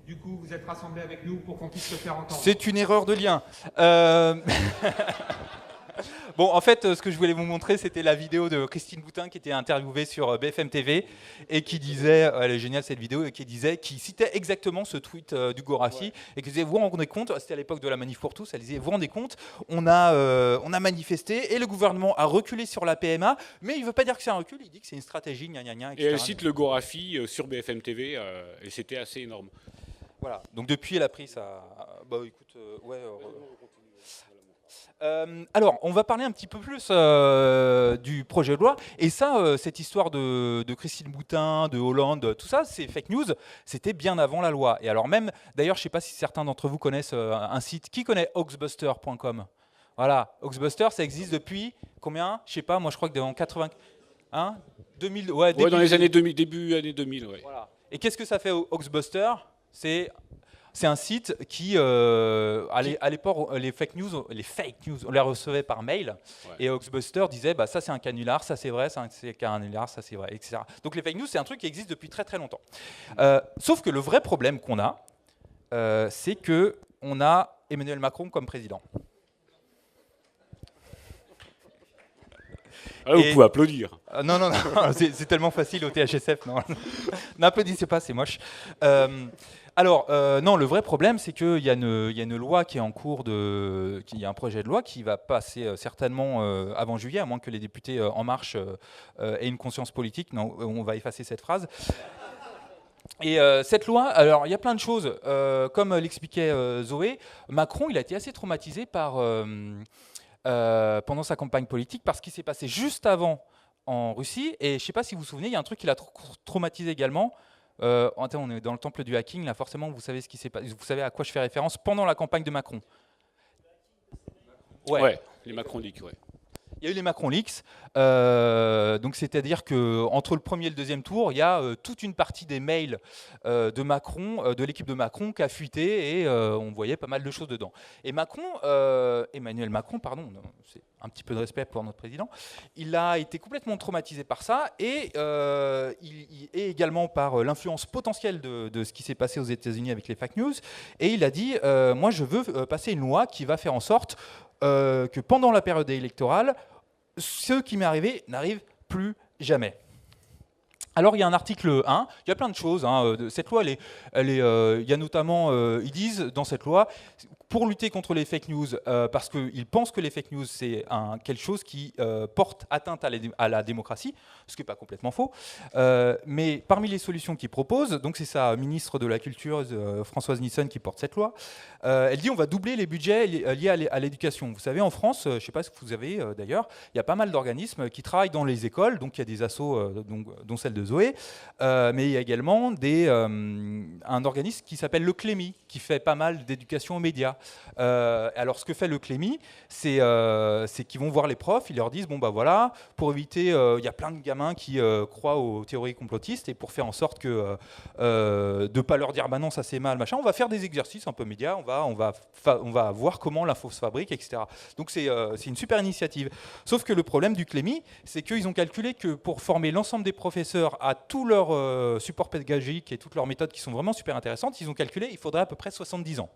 Du coup, vous êtes rassemblés avec nous pour qu'on puisse se faire entendre. C'est une erreur de lien. Bon, en fait, ce que je voulais vous montrer, c'était la vidéo de Christine Boutin qui était interviewée sur BFM TV et qui disait, elle est géniale cette vidéo, et qui citait exactement ce tweet du Gorafi et qui disait, vous vous rendez compte, c'était à l'époque de la manif pour tous, elle disait, vous vous rendez compte, on a manifesté et le gouvernement a reculé sur la PMA, mais il ne veut pas dire que c'est un recul, il dit que c'est une stratégie, gna gna gna, etc. Et elle cite le Gorafi sur BFM TV et c'était assez énorme. Voilà, donc depuis elle a pris ça. Bah écoute, alors, on va parler un petit peu plus du projet de loi. Et ça, cette histoire de Christine Boutin, de Hollande, tout ça, c'est fake news. C'était bien avant la loi. Et alors même, d'ailleurs, je ne sais pas si certains d'entre vous connaissent un site. Qui connaît Hoaxbuster.com? Voilà, Hoaxbuster, ça existe depuis combien? Je ne sais pas, moi je crois que dans 80... Hein 2000, ouais, dans les années 2000, début années 2000. Ouais. Voilà. Et qu'est-ce que ça fait Hoaxbuster? C'est un site qui, à l'époque, les fake news, on les recevait par mail. Ouais. Et Hoaxbuster disait, bah, ça c'est un canular, ça c'est vrai, ça c'est un canular, ça c'est vrai, etc. Donc les fake news, c'est un truc qui existe depuis très très longtemps. Sauf que le vrai problème qu'on a, c'est qu'on a Emmanuel Macron comme président. Ah, vous pouvez applaudir. Non, c'est tellement facile au THSF. Non, n'applaudissez pas, c'est moche. Alors, non, le vrai problème, c'est qu'il y a une loi qui est en cours il y a un projet de loi qui va passer certainement avant juillet, à moins que les députés En Marche aient une conscience politique. Non, on va effacer cette phrase. Et cette loi, alors il y a plein de choses. Comme l'expliquait Zoé, Macron, il a été assez traumatisé pendant sa campagne politique parce qu'il s'est passé juste avant en Russie. Et je ne sais pas si vous vous souvenez, il y a un truc qui l'a traumatisé également. On est dans le temple du hacking, là forcément vous savez ce qui s'est passé, vous savez à quoi je fais référence pendant la campagne de Macron. Ouais, les macroniques, ouais. Il y a eu les Macron Leaks, donc c'est-à-dire qu'entre le premier et le deuxième tour, il y a toute une partie des mails de Macron, de l'équipe de Macron, qui a fuité et on voyait pas mal de choses dedans. Et Emmanuel Macron, pardon, c'est un petit peu de respect pour notre président, il a été complètement traumatisé par ça et également par l'influence potentielle de ce qui s'est passé aux États-Unis avec les fake news. Et il a dit, moi je veux passer une loi qui va faire en sorte que pendant la période électorale, ce qui m'est arrivé n'arrive plus jamais. Alors il y a un article 1, il y a plein de choses. Cette loi, il y a notamment, ils disent dans cette loi, pour lutter contre les fake news, parce qu'ils pensent que les fake news, c'est quelque chose qui porte atteinte à la démocratie, ce qui n'est pas complètement faux. Mais parmi les solutions qu'ils proposent, donc c'est sa ministre de la Culture, Françoise Nyssen, qui porte cette loi, elle dit on va doubler les budgets liés à l'éducation. Vous savez, en France, je ne sais pas ce que vous avez d'ailleurs, il y a pas mal d'organismes qui travaillent dans les écoles, donc il y a des assos, dont celle de Zoé, mais il y a également un organisme qui s'appelle le Clémy, qui fait pas mal d'éducation aux médias. Alors ce que fait le Clémy, c'est qu'ils vont voir les profs, ils leur disent bon bah voilà, pour éviter, il y a plein de gamins qui croient aux théories complotistes, et pour faire en sorte que de pas leur dire bah non ça c'est mal machin, on va faire des exercices un peu médias, on va voir comment l'info se fabrique, etc. Donc c'est une super initiative. Sauf que le problème du Clémy, c'est qu'ils ont calculé que pour former l'ensemble des professeurs à tout leur support pédagogique et toutes leurs méthodes qui sont vraiment super intéressantes, ils ont calculé il faudrait à peu près 70 ans.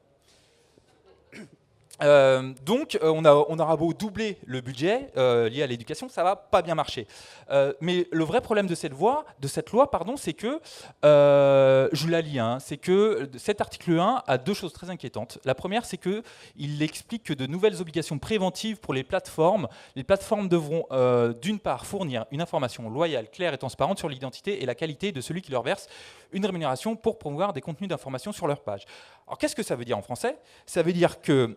Donc on aura beau doubler le budget lié à l'éducation, ça va pas bien marcher. Mais le vrai problème de cette loi, c'est que, je la lis, c'est que cet article 1 a deux choses très inquiétantes. La première, c'est qu'il explique que de nouvelles obligations préventives pour les plateformes devront d'une part fournir une information loyale, claire et transparente sur l'identité et la qualité de celui qui leur verse une rémunération pour promouvoir des contenus d'information sur leur page. Alors qu'est-ce que ça veut dire en français ? Ça veut dire que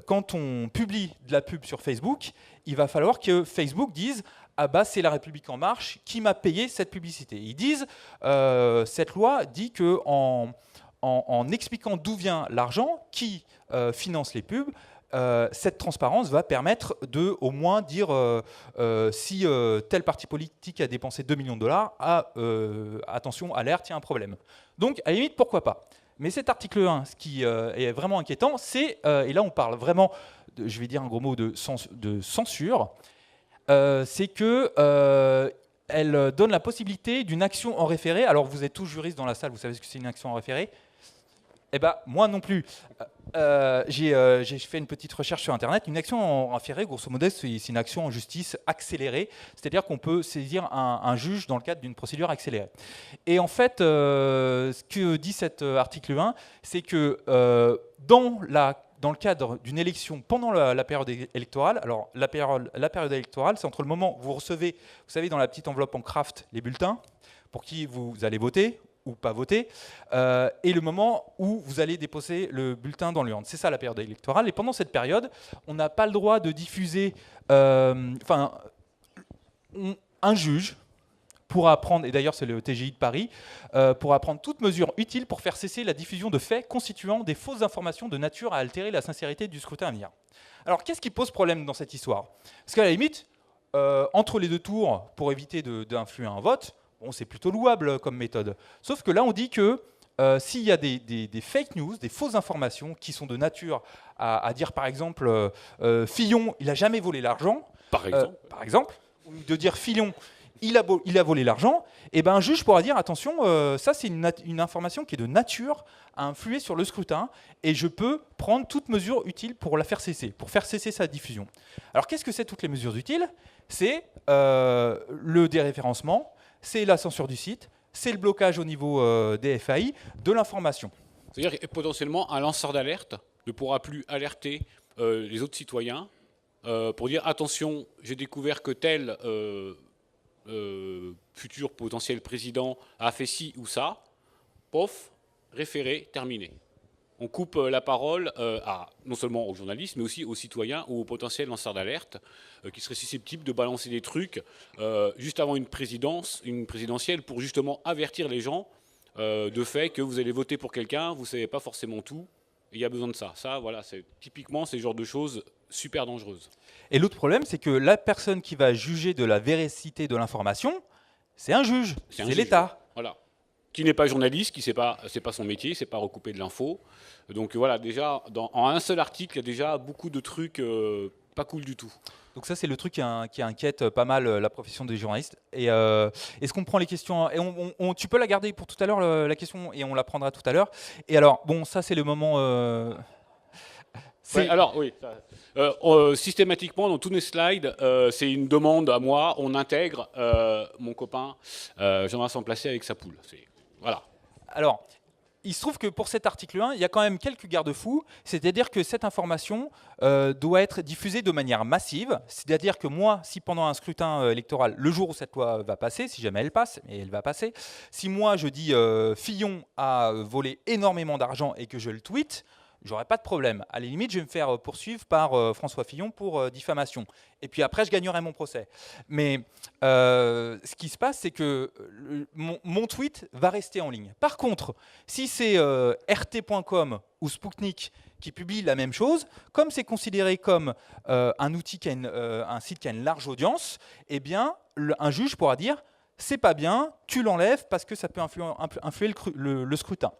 quand on publie de la pub sur Facebook, il va falloir que Facebook dise « Ah bah c'est La République En Marche qui m'a payé cette publicité ». Ils disent cette loi dit qu'en expliquant d'où vient l'argent, qui finance les pubs, cette transparence va permettre de au moins dire si tel parti politique a dépensé 2 millions de dollars, attention, alerte, il y a un problème. Donc, à la limite, pourquoi pas ? Mais cet article 1, ce qui est vraiment inquiétant, c'est, et là on parle vraiment, je vais dire un gros mot de censure, c'est qu'elle donne la possibilité d'une action en référé. Alors vous êtes tous juristes dans la salle, vous savez ce que c'est une action en référé ? Eh bien, moi non plus. J'ai fait une petite recherche sur Internet. Une action en référé, grosso modo, c'est une action en justice accélérée. C'est-à-dire qu'on peut saisir un juge dans le cadre d'une procédure accélérée. Et en fait, ce que dit cet article 1, c'est que dans le cadre d'une élection pendant la période électorale, alors la période électorale, c'est entre le moment où vous recevez, vous savez, dans la petite enveloppe en craft, les bulletins, pour qui vous allez voter, ou pas voter, et le moment où vous allez déposer le bulletin dans l'urne. C'est ça la période électorale. Et pendant cette période, on n'a pas le droit de diffuser... un juge pourra prendre, et d'ailleurs c'est le TGI de Paris, pourra prendre toute mesure utile pour faire cesser la diffusion de faits constituant des fausses informations de nature à altérer la sincérité du scrutin à venir. Alors qu'est-ce qui pose problème dans cette histoire ? Parce qu'à la limite, entre les deux tours, pour éviter d'influer un vote, bon, c'est plutôt louable comme méthode. Sauf que là, on dit que s'il y a des fake news, des fausses informations qui sont de nature à dire, par exemple, Fillon, il n'a jamais volé l'argent, par exemple, ou de dire Fillon, il a volé l'argent, et ben un juge pourra dire, attention, ça c'est une information qui est de nature à influer sur le scrutin, et je peux prendre toute mesure utile pour la faire cesser, pour faire cesser sa diffusion. Alors qu'est-ce que c'est toutes les mesures utiles ? C'est le déréférencement, c'est la censure du site, c'est le blocage au niveau des FAI de l'information. C'est-à-dire que potentiellement, un lanceur d'alerte ne pourra plus alerter les autres citoyens pour dire attention, j'ai découvert que tel futur potentiel président a fait ci ou ça, pof, référé, terminé. On coupe la parole non seulement aux journalistes, mais aussi aux citoyens ou aux potentiels lanceurs d'alerte qui seraient susceptibles de balancer des trucs juste avant une présidentielle pour justement avertir les gens de fait que vous allez voter pour quelqu'un, vous ne savez pas forcément tout, et il y a besoin de ça. Ça, voilà, typiquement, c'est le genre de choses super dangereuses. Et l'autre problème, c'est que la personne qui va juger de la véracité de l'information, c'est un juge, C'est un c'est juge, l'État. Voilà. Qui n'est pas journaliste, qui c'est pas son métier, c'est pas recouper de l'info. Donc voilà, déjà, en un seul article, il y a déjà beaucoup de trucs pas cool du tout. Donc ça, c'est le truc qui inquiète pas mal la profession des journalistes. Et est-ce qu'on prend les questions et tu peux la garder pour tout à l'heure, la question, et on la prendra tout à l'heure. Et alors, bon, ça, c'est le moment... Ouais, alors, oui. Systématiquement, dans tous nos slides, c'est une demande à moi. On intègre mon copain Jean-Vincent Samplacé avec sa poule. Voilà. Alors, il se trouve que pour cet article 1, il y a quand même quelques garde-fous, c'est-à-dire que cette information doit être diffusée de manière massive, c'est-à-dire que moi, si pendant un scrutin électoral, le jour où cette loi va passer, si jamais elle passe, et elle va passer, si moi je dis Fillon a volé énormément d'argent et que je le tweete, j'aurais pas de problème. À la limite, je vais me faire poursuivre par François Fillon pour diffamation. Et puis après, je gagnerai mon procès. Mais ce qui se passe, c'est que mon tweet va rester en ligne. Par contre, si c'est rt.com ou Spoutnik qui publie la même chose, comme c'est considéré comme un outil un site qui a une large audience, eh bien, un juge pourra dire c'est pas bien, tu l'enlèves parce que ça peut influer le scrutin.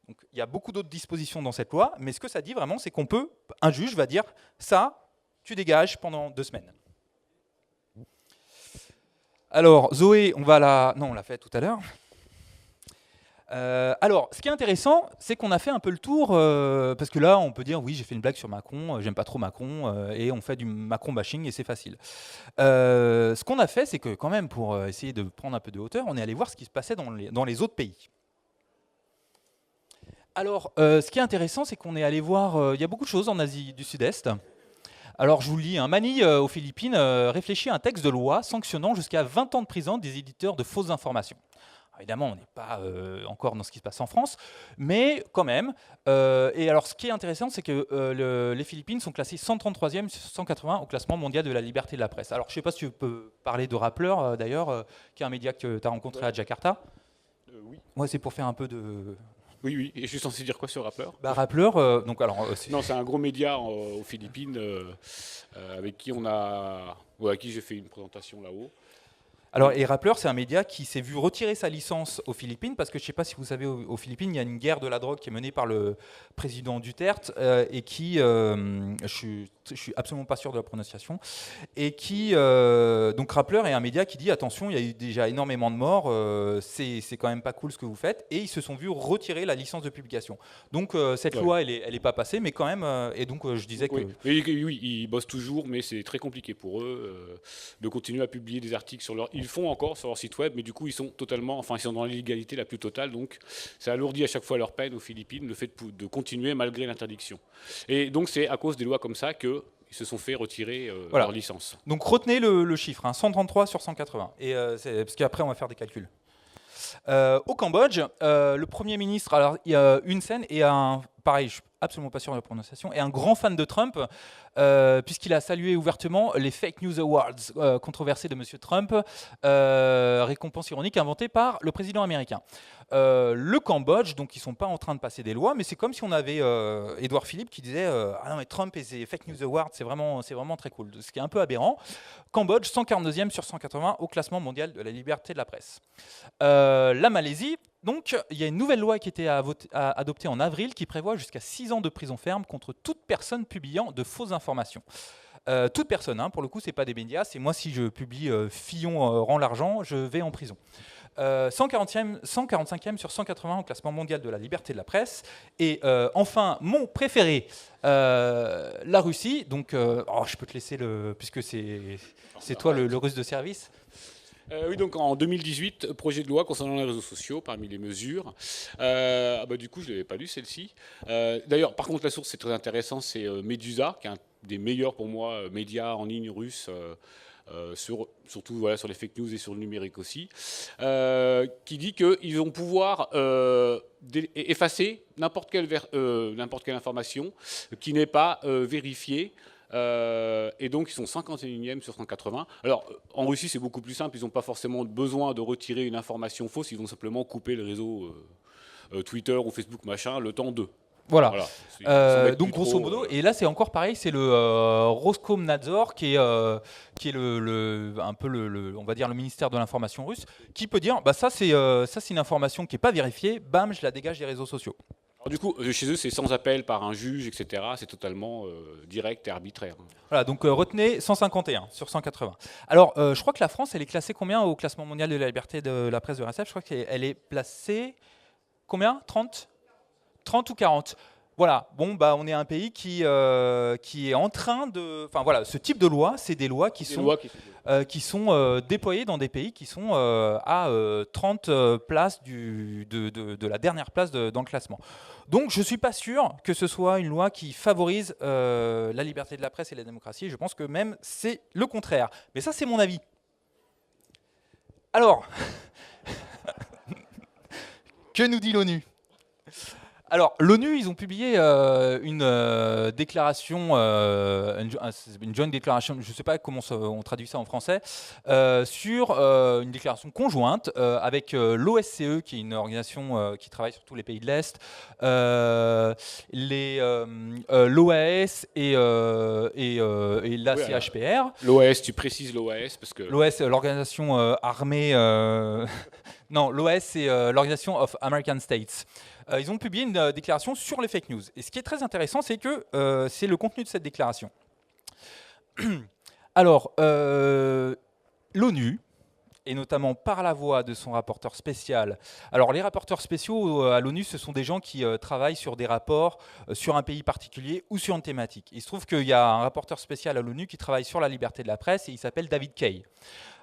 Donc, il y a beaucoup d'autres dispositions dans cette loi, mais ce que ça dit vraiment, c'est un juge va dire ça, tu dégages pendant 2 semaines. Alors, Zoé, on l'a fait tout à l'heure. Alors, ce qui est intéressant, c'est qu'on a fait un peu le tour, parce que là, on peut dire, oui, j'ai fait une blague sur Macron, j'aime pas trop Macron, et on fait du Macron bashing, et c'est facile. Ce qu'on a fait, c'est que quand même, pour essayer de prendre un peu de hauteur, on est allé voir ce qui se passait dans les autres pays. Alors, ce qui est intéressant, c'est qu'on est allé voir, il y a beaucoup de choses en Asie du Sud-Est. Alors, je vous le lis, Manille, aux Philippines, réfléchit à un texte de loi sanctionnant jusqu'à 20 ans de prison des éditeurs de fausses informations. Alors, évidemment, on n'est pas encore dans ce qui se passe en France, mais quand même. Et alors, ce qui est intéressant, c'est que les Philippines sont classées 133e sur 180 au classement mondial de la liberté de la presse. Alors, je ne sais pas si tu peux parler de Rappler, d'ailleurs, qui est un média que tu as rencontré à Jakarta. Oui. Ouais, c'est pour faire un peu de... Oui, et je suis censé dire quoi sur Rappler ? Rappler, donc alors... Non, c'est un gros média aux Philippines avec qui à qui j'ai fait une présentation là-haut. Alors, et Rappler, c'est un média qui s'est vu retirer sa licence aux Philippines, parce que je ne sais pas si vous savez, aux Philippines, il y a une guerre de la drogue qui est menée par le président Duterte, et qui, je suis absolument pas sûr de la prononciation, et qui, donc Rappler est un média qui dit, attention, il y a eu déjà énormément de morts, c'est quand même pas cool ce que vous faites, et ils se sont vus retirer la licence de publication. Donc, cette loi, elle est pas passée, mais quand même, et donc je disais que... Oui, ils bossent toujours, mais c'est très compliqué pour eux de continuer à publier des articles sur leur... Ils le font encore sur leur site web, mais du coup, ils sont dans l'illégalité la plus totale. Donc, ça alourdit à chaque fois leur peine aux Philippines, le fait de continuer malgré l'interdiction. Et donc, c'est à cause des lois comme ça qu'ils se sont fait retirer leur licence. Donc, retenez le chiffre, 133 sur 180. Et parce qu'après, on va faire des calculs. Au Cambodge, le Premier ministre, alors il y a une scène et pareil, je suis absolument pas sûr de la prononciation, et un grand fan de Trump, puisqu'il a salué ouvertement les Fake News Awards controversés de M. Trump, récompense ironique inventée par le président américain. Le Cambodge, donc ils sont pas en train de passer des lois, mais c'est comme si on avait Édouard Philippe qui disait ah non mais Trump et ses Fake News Awards, c'est vraiment très cool, ce qui est un peu aberrant. Cambodge, 142e sur 180 au classement mondial de la liberté de la presse. La Malaisie, donc, il y a une nouvelle loi qui a été adoptée en avril qui prévoit jusqu'à 6 ans de prison ferme contre toute personne publiant de fausses informations. Toute personne, pour le coup, c'est pas des médias, c'est moi si je publie Fillon rend l'argent, je vais en prison. 145e sur 180 au classement mondial de la liberté de la presse. Et enfin, mon préféré, la Russie. Donc, je peux te laisser puisque c'est toi le russe de service. Oui, donc en 2018, projet de loi concernant les réseaux sociaux, parmi les mesures. Du coup, je ne l'avais pas lu, celle-ci. D'ailleurs, par contre, la source, c'est très intéressant, c'est Medusa, qui est un des meilleurs, pour moi, médias en ligne russes, surtout sur les fake news et sur le numérique aussi, qui dit qu'ils vont pouvoir effacer n'importe quelle information qui n'est pas vérifiée. Et donc ils sont 51e sur 180. Alors en Russie c'est beaucoup plus simple, ils n'ont pas forcément besoin de retirer une information fausse, ils vont simplement couper le réseau Twitter ou Facebook machin le temps d'eux. Voilà. Ils s'embêtent Donc plus grosso trop, modo, et là c'est encore pareil, c'est le Roskomnadzor qui est un peu on va dire le ministère de l'information russe, qui peut dire bah ça c'est une information qui est pas vérifiée, bam je la dégage des réseaux sociaux. Alors, du coup, chez eux, c'est sans appel par un juge, etc. C'est totalement direct et arbitraire. Voilà, donc retenez 151 sur 180. Alors je crois que la France elle est classée combien au classement mondial de la liberté de la presse de RSF? Je crois qu'elle est placée combien? 30 ou 40. Voilà, bon, bah, on est un pays qui est en train de... Enfin voilà, ce type de loi, c'est des lois qui sont déployées dans des pays qui sont à 30 places de la dernière place dans le classement. Donc je ne suis pas sûr que ce soit une loi qui favorise la liberté de la presse et la démocratie. Je pense que même c'est le contraire. Mais ça, c'est mon avis. Alors, que nous dit l'ONU ? Alors, l'ONU, ils ont publié une déclaration, une joint déclaration, je ne sais pas comment on traduit ça en français, sur une déclaration conjointe avec l'OSCE, qui est une organisation qui travaille sur tous les pays de l'Est, l'OAS et l'ACHPR. Oui, l'OAS, tu précises l'OAS parce que... L'OAS, l'organisation armée... non, l'OAS, c'est l'Organisation of American States. Ils ont publié une déclaration sur les fake news. Et ce qui est très intéressant, c'est que c'est le contenu de cette déclaration. Alors, l'ONU, et notamment par la voix de son rapporteur spécial. Alors, les rapporteurs spéciaux à l'ONU, ce sont des gens qui travaillent sur des rapports sur un pays particulier ou sur une thématique. Il se trouve qu'il y a un rapporteur spécial à l'ONU qui travaille sur la liberté de la presse et il s'appelle David Kaye.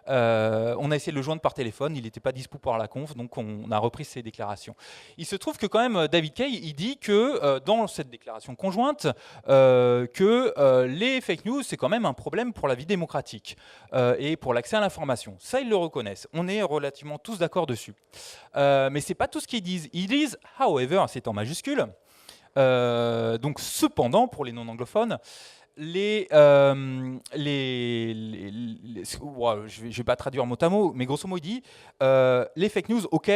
On a essayé de le joindre par téléphone, il n'était pas dispo pour la conf, donc on a repris ses déclarations. Il se trouve que quand même, David Kaye, il dit que dans cette déclaration conjointe, que les fake news, c'est quand même un problème pour la vie démocratique et pour l'accès à l'information. Ça, ils le reconnaissent. On est relativement tous d'accord dessus. Mais ce n'est pas tout ce qu'ils disent. Ils disent, however, c'est en majuscule, donc cependant, pour les non-anglophones, je ne vais pas traduire mot à mot, mais grosso modo, il dit les fake news, ok,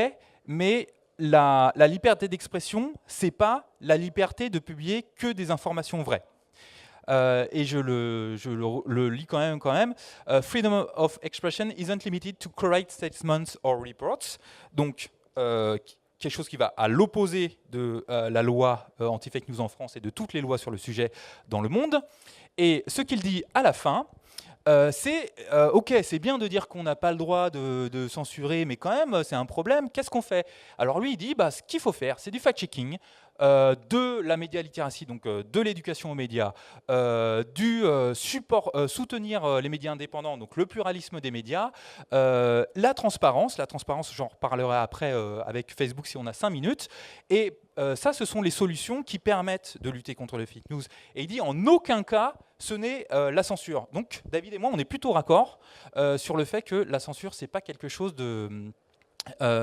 mais la liberté d'expression, ce n'est pas la liberté de publier que des informations vraies. Et je le lis quand même. Freedom of expression isn't limited to correct statements or reports. Donc, quelque chose qui va à l'opposé de la loi anti-fake news en France et de toutes les lois sur le sujet dans le monde. Et ce qu'il dit à la fin, c'est ok, c'est bien de dire qu'on n'a pas le droit de censurer, mais quand même, c'est un problème. Qu'est-ce qu'on fait? Alors lui, il dit, ce qu'il faut faire, c'est du fact-checking, de la média littératie, donc de l'éducation aux médias, du support, soutenir les médias indépendants, donc le pluralisme des médias, la transparence, j'en reparlerai après avec Facebook si on a 5 minutes, et ça, ce sont les solutions qui permettent de lutter contre les fake news. Et il dit, en aucun cas, ce n'est la censure. Donc, David et moi, on est plutôt raccord sur le fait que la censure, c'est pas quelque chose de...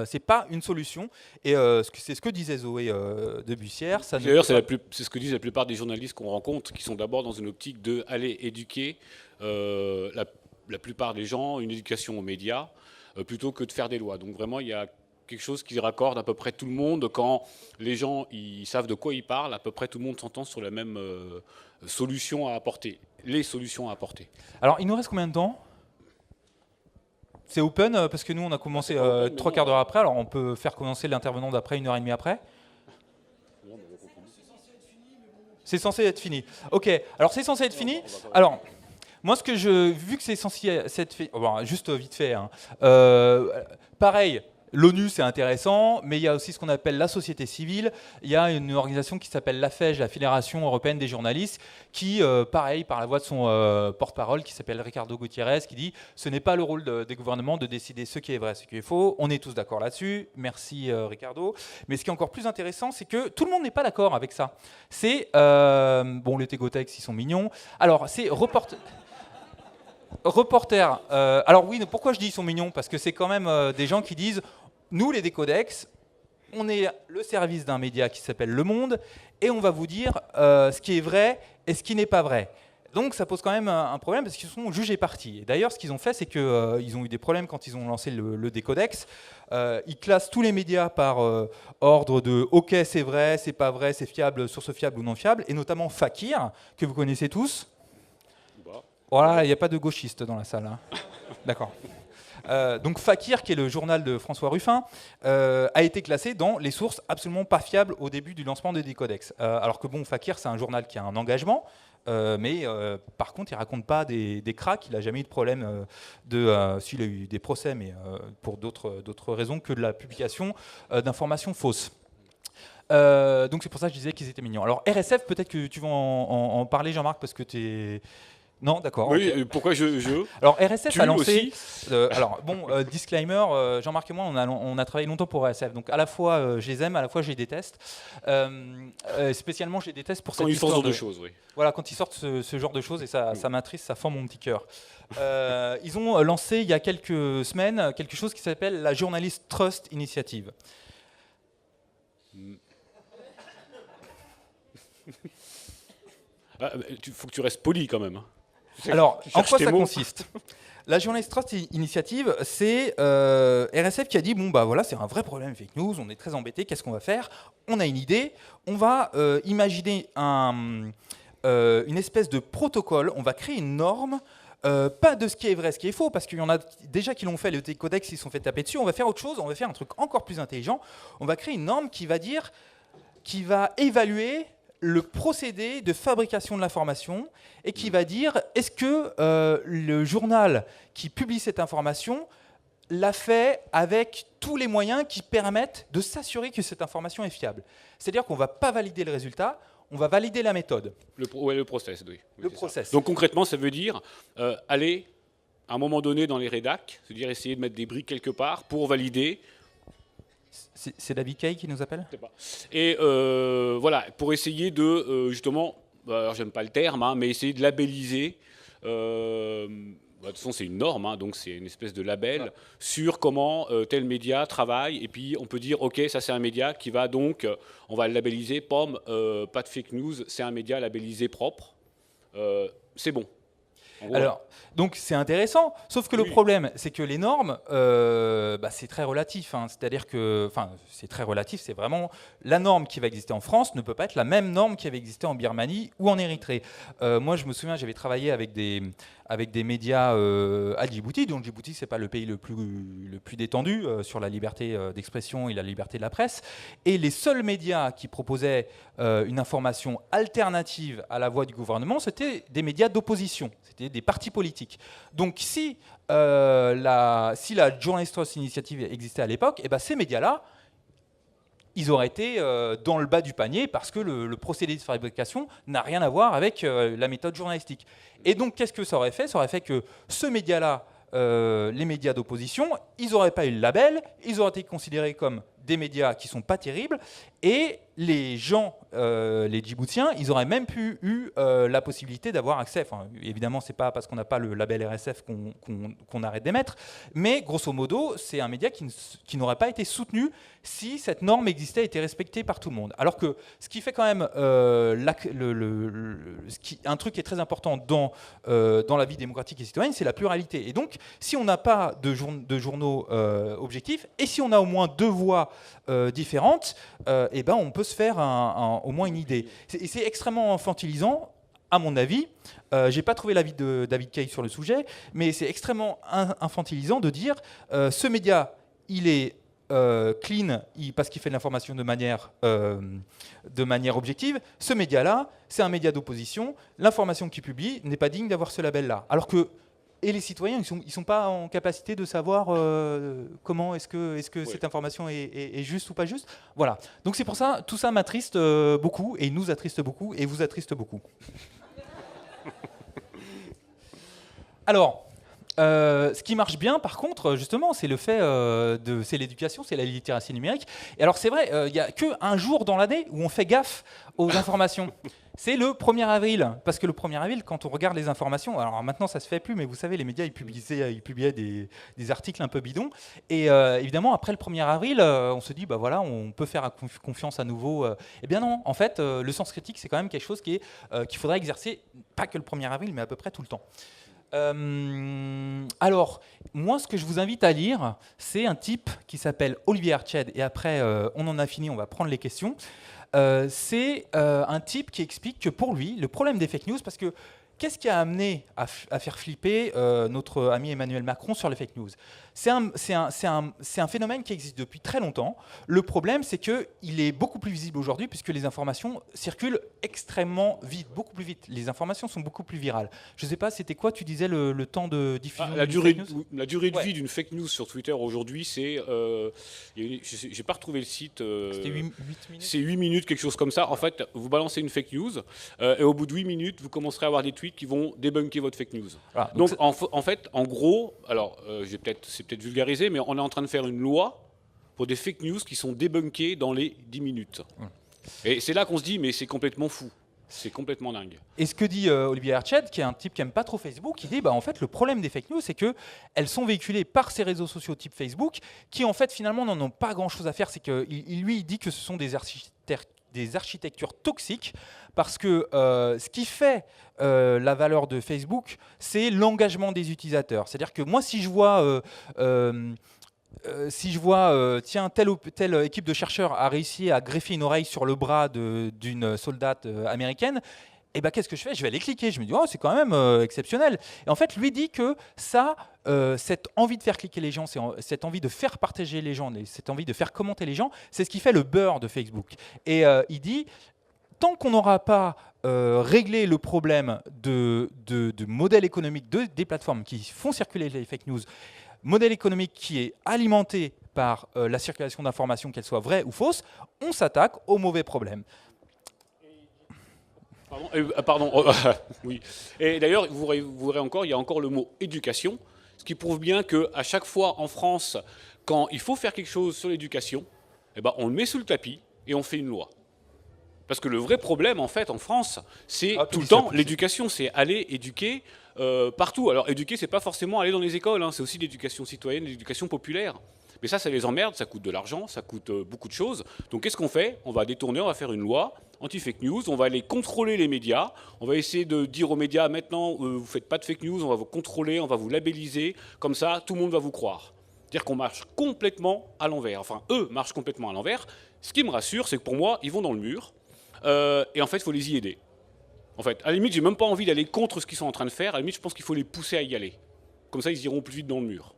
c'est pas une solution, et c'est ce que disait Zoé de Bussière. D'ailleurs, c'est ce que disent la plupart des journalistes qu'on rencontre, qui sont d'abord dans une optique d'aller éduquer la plupart des gens, une éducation aux médias, plutôt que de faire des lois. Donc vraiment, il y a quelque chose qui raccorde à peu près tout le monde. Quand les gens ils savent de quoi ils parlent, à peu près tout le monde s'entend sur la même solution à apporter, les solutions à apporter. Alors, il nous reste combien de temps ? C'est open parce que nous on a commencé 3 quarts d'heure après, alors on peut faire commencer l'intervenant d'après 1h30 après. C'est censé être fini. Ok, alors c'est censé être fini. Alors, moi vu que c'est censé être fini, juste vite fait, hein, pareil. L'ONU, c'est intéressant, mais il y a aussi ce qu'on appelle la société civile. Il y a une organisation qui s'appelle la FEJ, la Fédération européenne des journalistes, qui, pareil, par la voix de son porte-parole, qui s'appelle Ricardo Gutiérrez, qui dit « Ce n'est pas le rôle des gouvernements de décider ce qui est vrai, ce qui est faux. On est tous d'accord là-dessus. Merci, Ricardo. » Mais ce qui est encore plus intéressant, c'est que tout le monde n'est pas d'accord avec ça. C'est... les Tegotex, ils sont mignons. Alors, c'est Reporters, alors oui, pourquoi je dis ils sont mignons? Parce que c'est quand même des gens qui disent, nous les Décodex, on est le service d'un média qui s'appelle Le Monde, et on va vous dire ce qui est vrai et ce qui n'est pas vrai. Donc ça pose quand même un problème parce qu'ils sont jugés partis. Et d'ailleurs, ce qu'ils ont fait, c'est qu'ils ont eu des problèmes quand ils ont lancé le décodex. Ils classent tous les médias par ordre de « OK, c'est vrai, c'est pas vrai, c'est fiable, source fiable ou non fiable », et notamment Fakir, que vous connaissez tous. Voilà, il n'y a pas de gauchiste dans la salle. Hein. D'accord. Donc Fakir, qui est le journal de François Ruffin, a été classé dans les sources absolument pas fiables au début du lancement des décodex. Alors que bon, Fakir, c'est un journal qui a un engagement, mais par contre, il raconte pas des cracks. Il n'a jamais eu de problème s'il a eu des procès, mais pour d'autres raisons que de la publication d'informations fausses. Donc c'est pour ça que je disais qu'ils étaient mignons. Alors RSF, peut-être que tu vas en parler, Jean-Marc, parce que tu es... Non, d'accord. Oui, okay. Pourquoi je... Alors RSF a lancé... aussi disclaimer, Jean-Marc et moi, on a travaillé longtemps pour RSF. Donc à la fois, je les aime, à la fois, je les déteste. Spécialement, je les déteste pour cette histoire de choses, oui. Voilà, quand ils sortent ce genre de choses, et ça m'attriste, ça fend mon petit cœur. Ils ont lancé, il y a quelques semaines, quelque chose qui s'appelle la Journalist Trust Initiative. Il faut que tu restes poli quand même. Alors, en quoi ça consiste ? La Journalist Trust Initiative, c'est RSF qui a dit bon bah voilà, c'est un vrai problème fake news, on est très embêtés, qu'est-ce qu'on va faire ? On a une idée, on va imaginer une espèce de protocole, on va créer une norme, pas de ce qui est vrai, ce qui est faux, parce qu'il y en a déjà qui l'ont fait, le Codex, ils se sont fait taper dessus, on va faire autre chose, on va faire un truc encore plus intelligent, on va créer une norme qui va évaluer le procédé de fabrication de l'information et qui va dire est-ce que le journal qui publie cette information l'a fait avec tous les moyens qui permettent de s'assurer que cette information est fiable. C'est-à-dire qu'on ne va pas valider le résultat, on va valider la méthode. Le process, oui. Le process. Donc concrètement, ça veut dire aller à un moment donné dans les rédacs, c'est-à-dire essayer de mettre des briques quelque part pour valider. C'est David Kay qui nous appelle ? Je sais pas. Et voilà, pour essayer de, justement, alors j'aime pas le terme, hein, mais essayer de labelliser, de toute façon c'est une norme, hein, donc c'est une espèce de label sur comment tel média travaille, et puis on peut dire, ok, ça c'est un média qui va donc, on va le labelliser, pomme, pas de fake news, c'est un média labellisé propre, c'est bon. Alors, donc c'est intéressant, sauf que le problème, c'est que les normes, c'est très relatif. Hein, c'est-à-dire que, c'est très relatif, c'est vraiment la norme qui va exister en France ne peut pas être la même norme qui avait existé en Birmanie ou en Érythrée. Moi, je me souviens, j'avais travaillé avec des médias à Djibouti, dont Djibouti, c'est pas le pays le plus détendu sur la liberté d'expression et la liberté de la presse. Et les seuls médias qui proposaient une information alternative à la voix du gouvernement, c'était des médias d'opposition. C'était des partis politiques. Donc si la Journalist Trust Initiative existait à l'époque, ces médias-là, ils auraient été dans le bas du panier parce que le procédé de fabrication n'a rien à voir avec la méthode journalistique. Et donc qu'est-ce que ça aurait fait ? Ça aurait fait que ce média-là, les médias d'opposition, ils n'auraient pas eu le label, ils auraient été considérés comme des médias qui ne sont pas terribles, et les gens, les Djiboutiens, ils auraient même eu la possibilité d'avoir accès. Enfin, évidemment, ce n'est pas parce qu'on n'a pas le label RSF qu'on arrête d'émettre, mais grosso modo, c'est un média qui n'aurait pas été soutenu si cette norme existait et était respectée par tout le monde. Alors que ce qui fait quand même un truc qui est très important dans la vie démocratique et citoyenne, c'est la pluralité. Et donc, si on n'a pas de journaux objectifs, et si on a au moins deux voix différentes, on peut se faire au moins une idée. Et c'est extrêmement infantilisant, à mon avis. J'ai pas trouvé l'avis de David Kay sur le sujet, mais c'est extrêmement infantilisant de dire ce média, il est clean parce qu'il fait de l'information de manière objective. Ce média-là, c'est un média d'opposition. L'information qu'il publie n'est pas digne d'avoir ce label-là. Alors que les citoyens, ils sont pas en capacité de savoir comment est-ce que cette information est juste ou pas juste. Voilà. Donc c'est pour ça, tout ça m'attriste beaucoup, et nous attriste beaucoup, et vous attriste beaucoup. Alors, ce qui marche bien, par contre, justement, c'est le fait c'est l'éducation, c'est la littératie numérique. Et alors c'est vrai, il n'y a qu'un jour dans l'année où on fait gaffe aux informations. C'est le 1er avril, parce que le 1er avril, quand on regarde les informations, alors maintenant ça se fait plus, mais vous savez, les médias ils publiaient des articles un peu bidons, et évidemment après le 1er avril, on se dit bah voilà, on peut faire confiance à nouveau. Eh bien non, en fait, le sens critique c'est quand même quelque chose qu'il faudrait exercer, pas que le 1er avril, mais à peu près tout le temps. Alors, moi, ce que je vous invite à lire, c'est un type qui s'appelle Olivier Arched, et après, on en a fini, on va prendre les questions. C'est un type qui explique que pour lui, le problème des fake news, parce que qu'est-ce qui a amené à faire flipper notre ami Emmanuel Macron sur les fake news ? C'est un phénomène qui existe depuis très longtemps. Le problème, c'est qu'il est beaucoup plus visible aujourd'hui puisque les informations circulent extrêmement vite, beaucoup plus vite. Les informations sont beaucoup plus virales. Je ne sais pas, c'était quoi, tu disais, le temps de diffusion la d'une durée, fake news ? la durée de Ouais. vie d'une fake news sur Twitter aujourd'hui, c'est... j'ai pas retrouvé le site. C'était 8 minutes. C'est 8 minutes, quelque chose comme ça. En fait, vous balancez une fake news et au bout de 8 minutes, vous commencerez à avoir des tweets qui vont débunker votre fake news. Voilà, Donc en fait, en gros, alors c'est peut-être vulgarisé, mais on est en train de faire une loi pour des fake news qui sont débunkées dans les 10 minutes. Et c'est là qu'on se dit, mais c'est complètement fou. C'est complètement dingue. Et ce que dit Olivier Arched, qui est un type qui n'aime pas trop Facebook, il dit bah, en fait, le problème des fake news, c'est qu'elles sont véhiculées par ces réseaux sociaux type Facebook, qui en fait finalement n'en ont pas grand-chose à faire. C'est il dit que ce sont des architectures toxiques, parce que ce qui fait la valeur de Facebook, c'est l'engagement des utilisateurs. C'est-à-dire que moi, si je vois... tiens, telle équipe de chercheurs a réussi à greffer une oreille sur le bras d'une soldate américaine, et ben, qu'est-ce que je fais ? Je vais aller cliquer. Je me dis, oh, c'est quand même exceptionnel. Et en fait, lui dit que ça, cette envie de faire cliquer les gens, cette envie de faire partager les gens, cette envie de faire commenter les gens, c'est ce qui fait le beurre de Facebook. Et il dit, tant qu'on n'aura pas réglé le problème de modèle économique des plateformes qui font circuler les fake news, modèle économique qui est alimenté par la circulation d'informations, qu'elles soient vraies ou fausses, on s'attaque au mauvais problème. Pardon, oui. Et d'ailleurs, vous verrez encore, il y a encore le mot éducation, ce qui prouve bien qu'à chaque fois en France, quand il faut faire quelque chose sur l'éducation, eh ben, on le met sous le tapis et on fait une loi. Parce que le vrai problème, en fait, en France, c'est tout le temps l'éducation, c'est aller éduquer partout. Alors, éduquer, c'est pas forcément aller dans les écoles, hein, c'est aussi l'éducation citoyenne, l'éducation populaire. Mais ça les emmerde, ça coûte de l'argent, ça coûte beaucoup de choses. Donc, qu'est-ce qu'on fait ? On va détourner, on va faire une loi anti-fake news, on va aller contrôler les médias, on va essayer de dire aux médias, maintenant, vous faites pas de fake news, on va vous contrôler, on va vous labelliser, comme ça, tout le monde va vous croire. C'est-à-dire qu'on marche complètement à l'envers. Enfin, eux marchent complètement à l'envers. Ce qui me rassure, c'est que pour moi, ils vont dans le mur. Et en fait, il faut les y aider. En fait, à la limite, j'ai même pas envie d'aller contre ce qu'ils sont en train de faire. À la limite, je pense qu'il faut les pousser à y aller. Comme ça, ils iront plus vite dans le mur.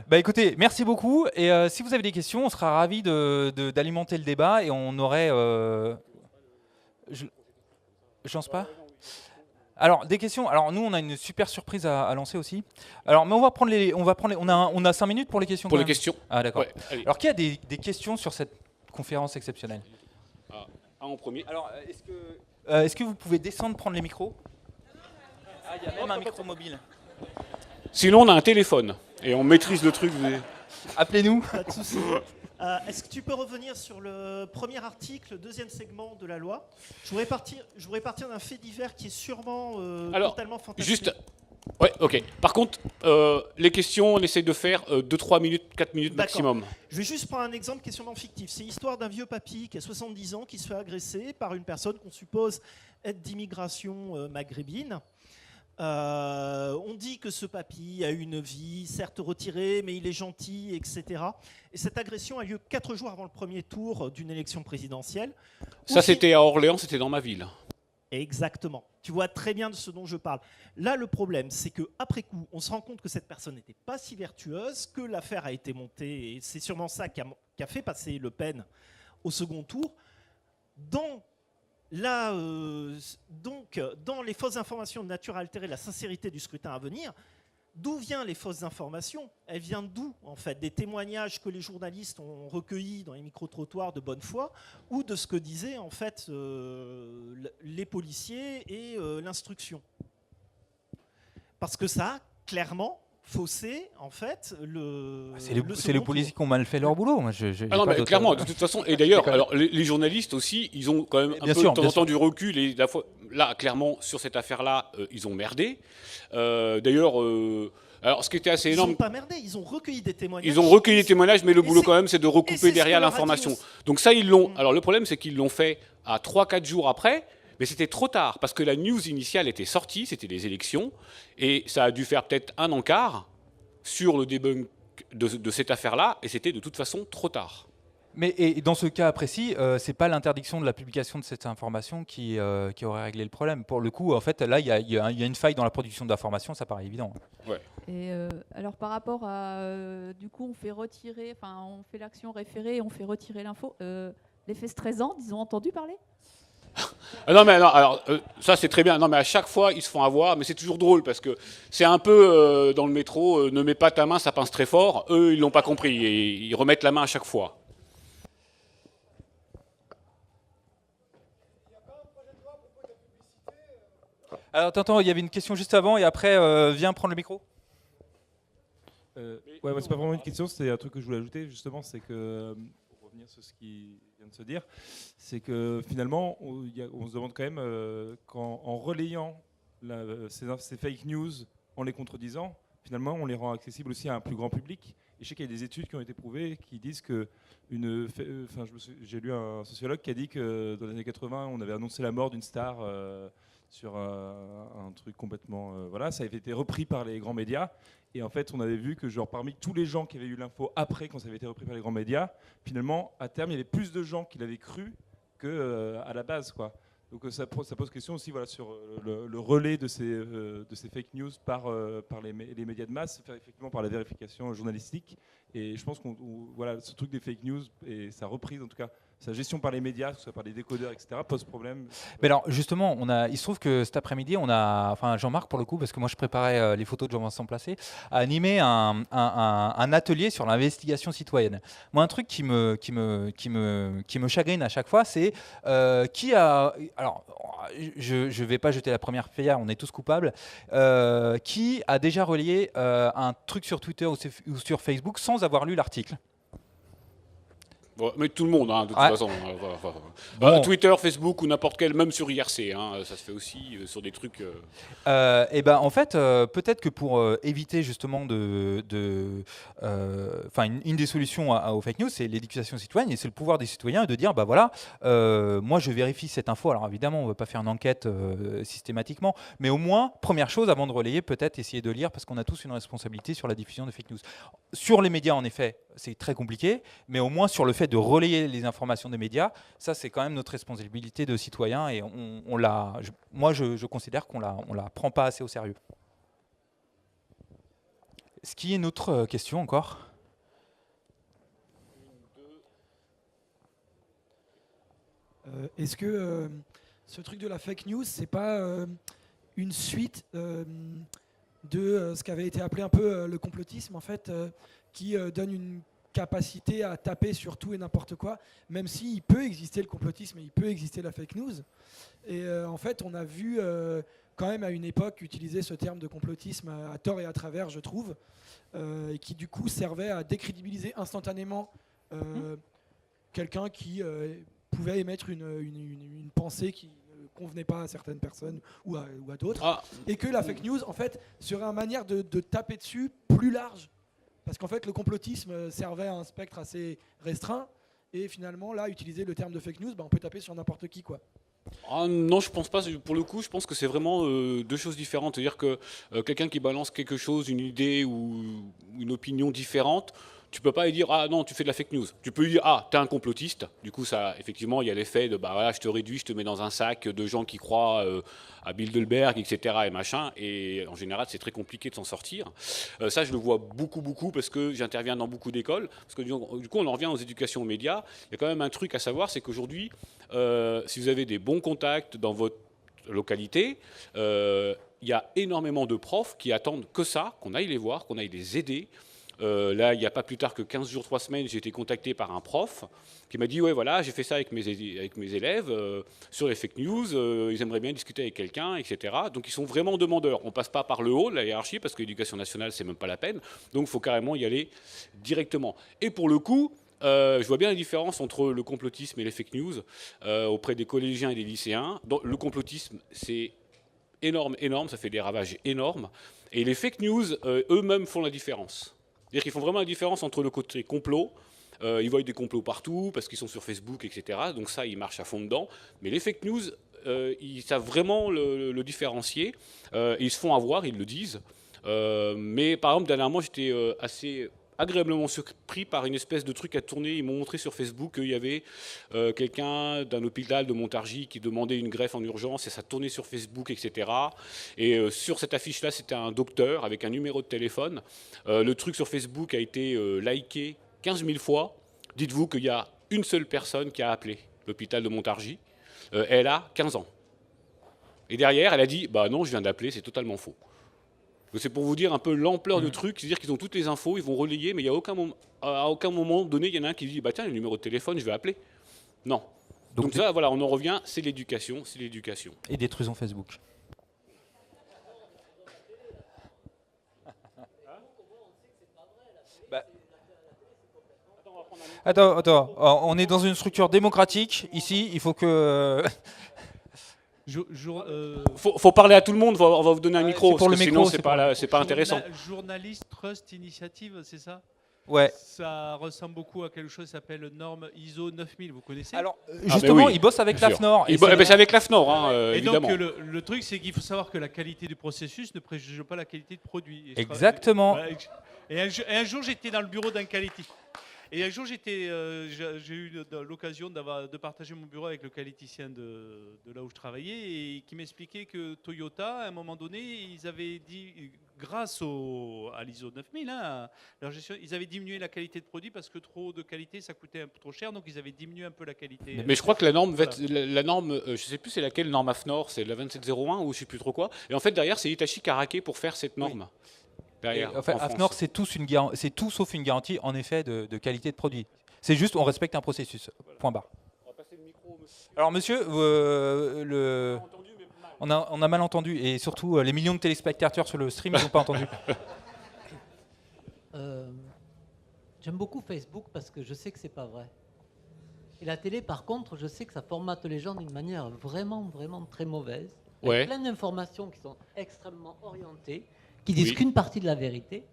Bah écoutez, merci beaucoup. Et si vous avez des questions, on sera ravis d'alimenter le débat et on aurait... Je lance pas ? Alors, des questions. Alors, nous, on a une super surprise à lancer aussi. Alors, mais on a 5 minutes pour les questions. Pour les questions. Ah, d'accord. Ouais, alors, qui a des questions sur cette conférence exceptionnelle ? En premier. Alors, est-ce que vous pouvez descendre prendre les micros ? Ah, il y a même un micro mobile. Sinon, on a un téléphone et on maîtrise le truc. Appelez-nous. Pas de souci. Est-ce que tu peux revenir sur le premier article, le deuxième segment de la loi ? Je voudrais partir d'un fait divers qui est sûrement totalement fantastique. Juste. Ouais, ok. Par contre, les questions, on essaye de faire 2-3 minutes, 4 minutes maximum. Je vais juste prendre un exemple qui est sûrement fictif. C'est l'histoire d'un vieux papy qui a 70 ans qui se fait agresser par une personne qu'on suppose être d'immigration maghrébine. On dit que ce papy a une vie certes retirée, mais il est gentil, etc. Et cette agression a lieu 4 jours avant le premier tour d'une élection présidentielle. Ça, c'était à Orléans, c'était dans ma ville. Exactement. Tu vois très bien de ce dont je parle. Là, le problème, c'est qu'après coup, on se rend compte que cette personne n'était pas si vertueuse, que l'affaire a été montée, et c'est sûrement ça qui a fait passer Le Pen au second tour. Donc, dans les fausses informations de nature à altérer la sincérité du scrutin à venir, d'où viennent les fausses informations ? Elles viennent d'où, en fait ? Des témoignages que les journalistes ont recueillis dans les micro-trottoirs de bonne foi, ou de ce que disaient, en fait, les policiers et l'instruction ? Parce que ça a clairement fausser en fait C'est les second policiers tour. qui ont mal fait leur boulot. Moi, j'ai Ah non, pas mais d'autre- clairement, de toute façon. Et d'ailleurs, alors les journalistes aussi, ils ont quand même un Bien peu sûr, de temps bien en temps du recul. Et là, clairement, sur cette affaire-là, ils ont merdé. D'ailleurs, alors ce qui était assez Ils énorme. n'ont pas merdé, ils ont recueilli des témoignages. Ils ont recueilli les témoignages, mais le Et boulot c'est- quand même, c'est de et recouper c'est ce derrière que leur a dit l'information. aussi. Donc ça, ils l'ont. Mm. Alors le problème, c'est qu'ils l'ont fait à 3-4 jours après, mais c'était trop tard, parce que la news initiale était sortie, c'était les élections, et ça a dû faire peut-être un an quart sur le debunk de cette affaire-là, et c'était de toute façon trop tard. Mais et dans ce cas précis, c'est pas l'interdiction de la publication de cette information qui aurait réglé le problème. Pour le coup, en fait, là, il y a une faille dans la production d'informations, ça paraît évident. Et alors par rapport à, du coup, on fait retirer, enfin, on fait l'action référée, et on fait retirer l'info. Les Festrezans, ils ont entendu parler? Ah non, mais alors, ça c'est très bien. Non, mais à chaque fois, ils se font avoir, mais c'est toujours drôle parce que c'est un peu dans le métro, ne mets pas ta main, ça pince très fort. Eux, ils l'ont pas compris et ils remettent la main à chaque fois. Alors, attends, il y avait une question juste avant, et après, viens prendre le micro. Ouais, moi, c'est pas vraiment une question, c'est un truc que je voulais ajouter justement, c'est que, pour revenir sur ce qui vient de se dire, c'est que finalement, on se demande quand même, en relayant ces fake news, en les contredisant, finalement, on les rend accessibles aussi à un plus grand public. Et je sais qu'il y a des études qui ont été prouvées qui disent que j'ai lu un sociologue qui a dit que dans les années 80, on avait annoncé la mort d'une star sur un truc complètement... voilà, ça avait été repris par les grands médias. Et en fait, on avait vu que genre, parmi tous les gens qui avaient eu l'info après, quand ça avait été repris par les grands médias, finalement, à terme, il y avait plus de gens qui l'avaient cru qu'à la base, quoi. Donc ça pose question aussi voilà, sur le relais de ces fake news par les médias de masse, effectivement par la vérification journalistique. Et je pense voilà, ce truc des fake news et sa reprise, en tout cas, sa gestion par les médias, que ce soit par les décodeurs, etc., pose problème. Mais alors, justement, il se trouve que cet après-midi, enfin Jean-Marc pour le coup, parce que moi je préparais les photos de Jean-Vincent Placé, a animé un atelier sur l'investigation citoyenne. Moi, un truc qui me chagrine à chaque fois, c'est qui a... Alors, je ne vais pas jeter la première pierre, on est tous coupables. Qui a déjà relayé un truc sur Twitter ou sur Facebook sans avoir lu l'article? Bon, mais tout le monde, hein, de toute Ouais. façon. Bon. Twitter, Facebook ou n'importe quel, même sur IRC, hein, ça se fait aussi sur des trucs... Et ben en fait, peut-être que pour éviter justement une des solutions aux fake news, c'est l'éducation citoyenne et c'est le pouvoir des citoyens de dire bah voilà, moi je vérifie cette info. Alors évidemment, on ne va pas faire une enquête systématiquement, mais au moins première chose avant de relayer, peut-être essayer de lire parce qu'on a tous une responsabilité sur la diffusion de fake news. Sur les médias, en effet, c'est très compliqué, mais au moins sur le fait de relayer les informations des médias, ça c'est quand même notre responsabilité de citoyen et moi je considère qu'on la prend pas assez au sérieux. Est-ce qu'il y a une autre question encore? Est-ce que ce truc de la fake news, c'est pas une suite de ce qui avait été appelé un peu le complotisme, en fait, qui donne une capacité à taper sur tout et n'importe quoi, même s'il peut exister le complotisme et il peut exister la fake news. Et en fait, on a vu quand même à une époque utiliser ce terme de complotisme à tort et à travers, je trouve, et qui du coup servait à décrédibiliser instantanément quelqu'un qui pouvait émettre une pensée qui ne convenait pas à certaines personnes ou à d'autres. Ah. Et que la fake news, en fait, serait une manière de taper dessus plus large. Parce qu'en fait, le complotisme servait à un spectre assez restreint. Et finalement, là, utiliser le terme de fake news, on peut taper sur n'importe qui, quoi. Ah non, je pense pas. Pour le coup, je pense que c'est vraiment deux choses différentes. C'est-à-dire que quelqu'un qui balance quelque chose, une idée ou une opinion différente, tu peux pas lui dire ah non, tu fais de la fake news. Tu peux lui dire ah, t'es un complotiste. Du coup, ça, effectivement, il y a l'effet de bah voilà, je te réduis, je te mets dans un sac de gens qui croient à Bilderberg, etc. et machin. Et en général, c'est très compliqué de s'en sortir. Ça, je le vois beaucoup parce que j'interviens dans beaucoup d'écoles. Parce que du coup, on en revient aux éducations aux médias. Il y a quand même un truc à savoir, c'est qu'aujourd'hui, si vous avez des bons contacts dans votre localité, il y a énormément de profs qui attendent que ça, qu'on aille les voir, qu'on aille les aider Là, il n'y a pas plus tard que 15 jours, 3 semaines, j'ai été contacté par un prof qui m'a dit « Ouais, voilà, j'ai fait ça avec mes élèves sur les fake news, ils aimeraient bien discuter avec quelqu'un, etc. » Donc, ils sont vraiment demandeurs. On ne passe pas par le haut, la hiérarchie, parce que l'éducation nationale, c'est même pas la peine. Donc, il faut carrément y aller directement. Et pour le coup, je vois bien la différence entre le complotisme et les fake news auprès des collégiens et des lycéens. Donc, le complotisme, c'est énorme, ça fait des ravages énormes. Et les fake news, eux-mêmes, font la différence. C'est-à-dire qu'ils font vraiment la différence entre le côté complot, ils voient des complots partout parce qu'ils sont sur Facebook, etc. Donc ça, ils marchent à fond dedans. Mais les fake news, ils savent vraiment le différencier. Ils se font avoir, ils le disent. Mais par exemple, dernièrement, j'étais assez agréablement surpris par une espèce de truc à tourner. Ils m'ont montré sur Facebook qu'il y avait quelqu'un d'un hôpital de Montargis qui demandait une greffe en urgence et ça tournait sur Facebook, etc. Et sur cette affiche-là, c'était un docteur avec un numéro de téléphone. Le truc sur Facebook a été liké 15 000 fois. Dites-vous qu'il y a une seule personne qui a appelé l'hôpital de Montargis. Elle a 15 ans. Et derrière, elle a dit « Bah non, je viens d'appeler, c'est totalement faux ». C'est pour vous dire un peu l'ampleur du truc, c'est-à-dire qu'ils ont toutes les infos, ils vont relayer, mais il y a à aucun moment donné, il y en a un qui dit bah tiens, le numéro de téléphone, je vais appeler. Non. Donc ça, voilà, on en revient, c'est l'éducation, c'est l'éducation. Et détruisons Facebook. Attends, on est dans une structure démocratique, ici, il faut que... Faut parler à tout le monde, on va vous donner un micro, pour parce le que micro, sinon c'est pas intéressant. Journaliste Trust Initiative, c'est ça? Ouais. Ça ressemble beaucoup à quelque chose qui s'appelle norme ISO 9000, vous connaissez? Alors, justement, ils bossent avec l'AFNOR. C'est avec l'AFNOR, hein, et évidemment. donc, le truc, c'est qu'il faut savoir que la qualité du processus ne préjuge pas la qualité du produit. Exactement. Et un jour, j'étais dans le bureau d'un quality. Et un jour, j'ai eu l'occasion de partager mon bureau avec le qualiticien de là où je travaillais et qui m'expliquait que Toyota, à un moment donné, ils avaient dit, grâce à l'ISO 9000, hein, leur gestion, ils avaient diminué la qualité de produit parce que trop de qualité, ça coûtait un peu trop cher, donc ils avaient diminué un peu la qualité. Mais je crois que la norme, la norme je ne sais plus c'est laquelle norme AFNOR, c'est la 2701 ou je ne sais plus trop quoi. Et en fait, derrière, c'est Hitachi qui a raqué pour faire cette norme. Oui. En fait, AFNOR, c'est tout sauf une garantie, en effet, de qualité de produit. C'est juste, on respecte un processus. Point barre. On va passer le micro, monsieur. Alors, monsieur, on a mal entendu, et surtout, les millions de téléspectateurs sur le stream, ils n'ont pas entendu. J'aime beaucoup Facebook parce que je sais que c'est pas vrai. Et la télé, par contre, je sais que ça formate les gens d'une manière vraiment, vraiment très mauvaise. Il y a plein d'informations qui sont extrêmement orientées, qui disent qu'une partie de la vérité,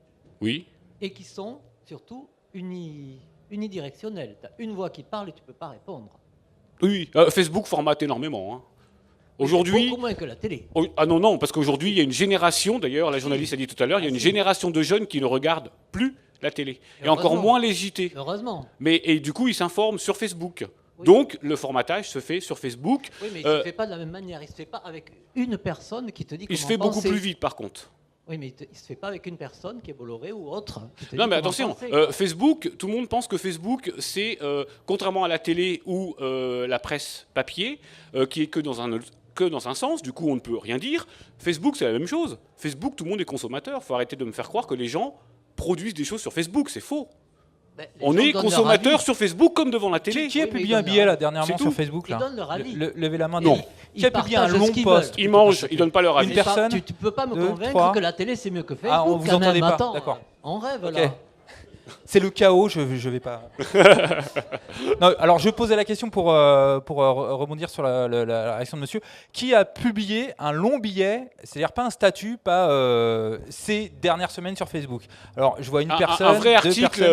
et qui sont surtout unidirectionnelles. Tu as une voix qui parle et tu ne peux pas répondre. Oui, Facebook formate énormément. Hein. Aujourd'hui, beaucoup moins que la télé. Ah non, parce qu'aujourd'hui, il y a une génération, d'ailleurs, la journaliste a dit tout à l'heure, il y a une génération de jeunes qui ne regardent plus la télé, et encore moins les JT. Heureusement. Et du coup, ils s'informent sur Facebook. Oui. Donc, le formatage se fait sur Facebook. Oui, mais il ne se fait pas de la même manière. Il ne se fait pas avec une personne qui te dit comment penser. Il se fait beaucoup plus vite, par contre. Oui, mais il ne se fait pas avec une personne qui est Bolloré ou autre. Non, mais attention, Facebook, tout le monde pense que Facebook, c'est, contrairement à la télé ou la presse papier, qui est que dans un sens, du coup on ne peut rien dire. Facebook, c'est la même chose. Facebook, tout le monde est consommateur. Il faut arrêter de me faire croire que les gens produisent des choses sur Facebook, c'est faux. On est consommateur sur Facebook comme devant la télé. Qui a publié un billet là, dernièrement sur Facebook là? Levez la main. Non. Qui a publié un long post? Ils mangent, ils donnent pas leur avis. Une personne. Tu ne peux pas me convaincre que la télé c'est mieux que Facebook. Ah, on vous entendez pas. D'accord. On rêve okay. là. C'est le chaos, je vais pas. Non, alors je posais la question pour rebondir sur la réaction de monsieur. Qui a publié un long billet, c'est-à-dire pas un statut, pas ces dernières semaines sur Facebook? Alors je vois une personne, un vrai article,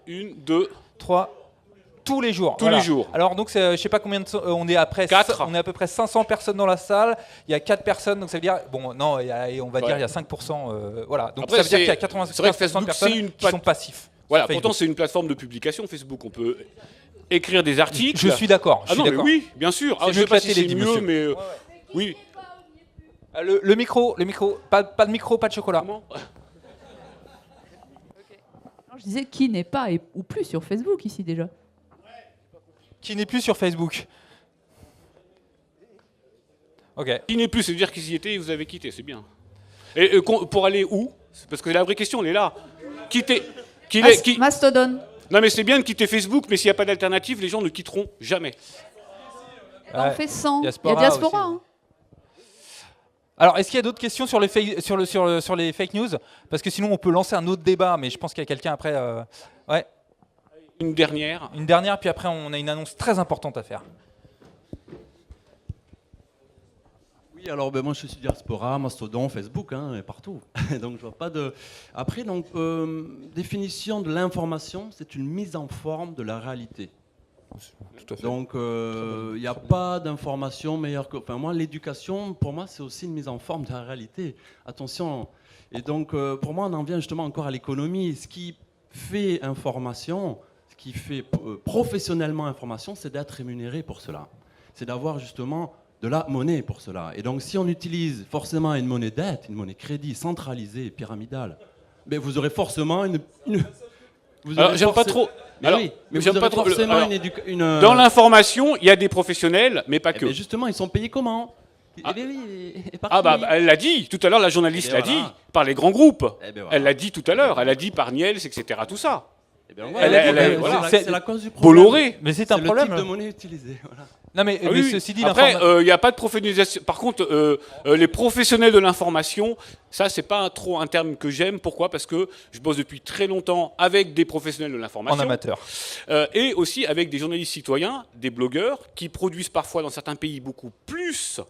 1, 2, 3. Tous les jours. Tous les jours. Alors donc je sais pas combien de on est après 4. On est à peu près 500 personnes dans la salle. Il y a 4 personnes, donc ça veut dire bon non, on va dire il y a 5%. Voilà. Donc après, ça veut dire qu'il y a 85% de personnes qui sont passifs. Voilà. Pourtant c'est une plateforme de publication Facebook. On peut écrire des articles. Je suis d'accord. Ah non, mais oui, bien sûr. Je sais pas si c'est mieux, mais oui. Le micro, pas de micro, pas de chocolat. Comment? Je disais qui n'est pas ou plus sur Facebook ici déjà. Qui n'est plus sur Facebook. Ok. Qui n'est plus, ça veut dire qu'ils y étaient et vous avez quitté, c'est bien. Et pour aller où? Parce que la vraie question, elle est là. Mastodon. Non, mais c'est bien de quitter Facebook, mais s'il n'y a pas d'alternative, les gens ne quitteront jamais. On fait 100. Il y a Diaspora Diaspora. aussi. Hein. Alors, est-ce qu'il y a d'autres questions sur les fake news? Parce que sinon, on peut lancer un autre débat, mais je pense qu'il y a quelqu'un après. Ouais. Une dernière. Une dernière, puis après, on a une annonce très importante à faire. Oui, alors moi je suis Diaspora, Mastodon, Facebook, et partout. Donc je vois pas de. Après, donc définition de l'information, c'est une mise en forme de la réalité. Tout à fait. Donc il n'y a pas d'information meilleure que. Enfin moi, l'éducation, pour moi, c'est aussi une mise en forme de la réalité. Attention. Et donc pour moi, on en vient justement encore à l'économie. Ce qui fait information, ce qui fait professionnellement information, c'est d'être rémunéré pour cela. C'est d'avoir justement de la monnaie pour cela. Et donc, si on utilise forcément une monnaie dette, une monnaie crédit centralisée, pyramidale, mais vous aurez forcément une alors, j'aime pas trop. Mais alors, oui, mais j'aime vous pas aurez trop. forcément Alors, une. Dans l'information, il y a des professionnels, mais pas que. Mais justement, ils sont payés comment? Elle l'a dit tout à l'heure, la journaliste l'a dit, par les grands groupes. Elle l'a dit tout à l'heure, elle a dit par Niels, etc. Tout ça. C'est la cause du problème. Bolloré. Mais c'est un problème. Le type de monnaie utilisée. Voilà. Non, mais ceci dit, après, il n'y a pas de professionnalisation. Par contre, les professionnels de l'information, ça, c'est pas trop un terme que j'aime. Pourquoi? Parce que je bosse depuis très longtemps avec des professionnels de l'information. En amateur. Et aussi avec des journalistes citoyens, des blogueurs, qui produisent parfois dans certains pays beaucoup plus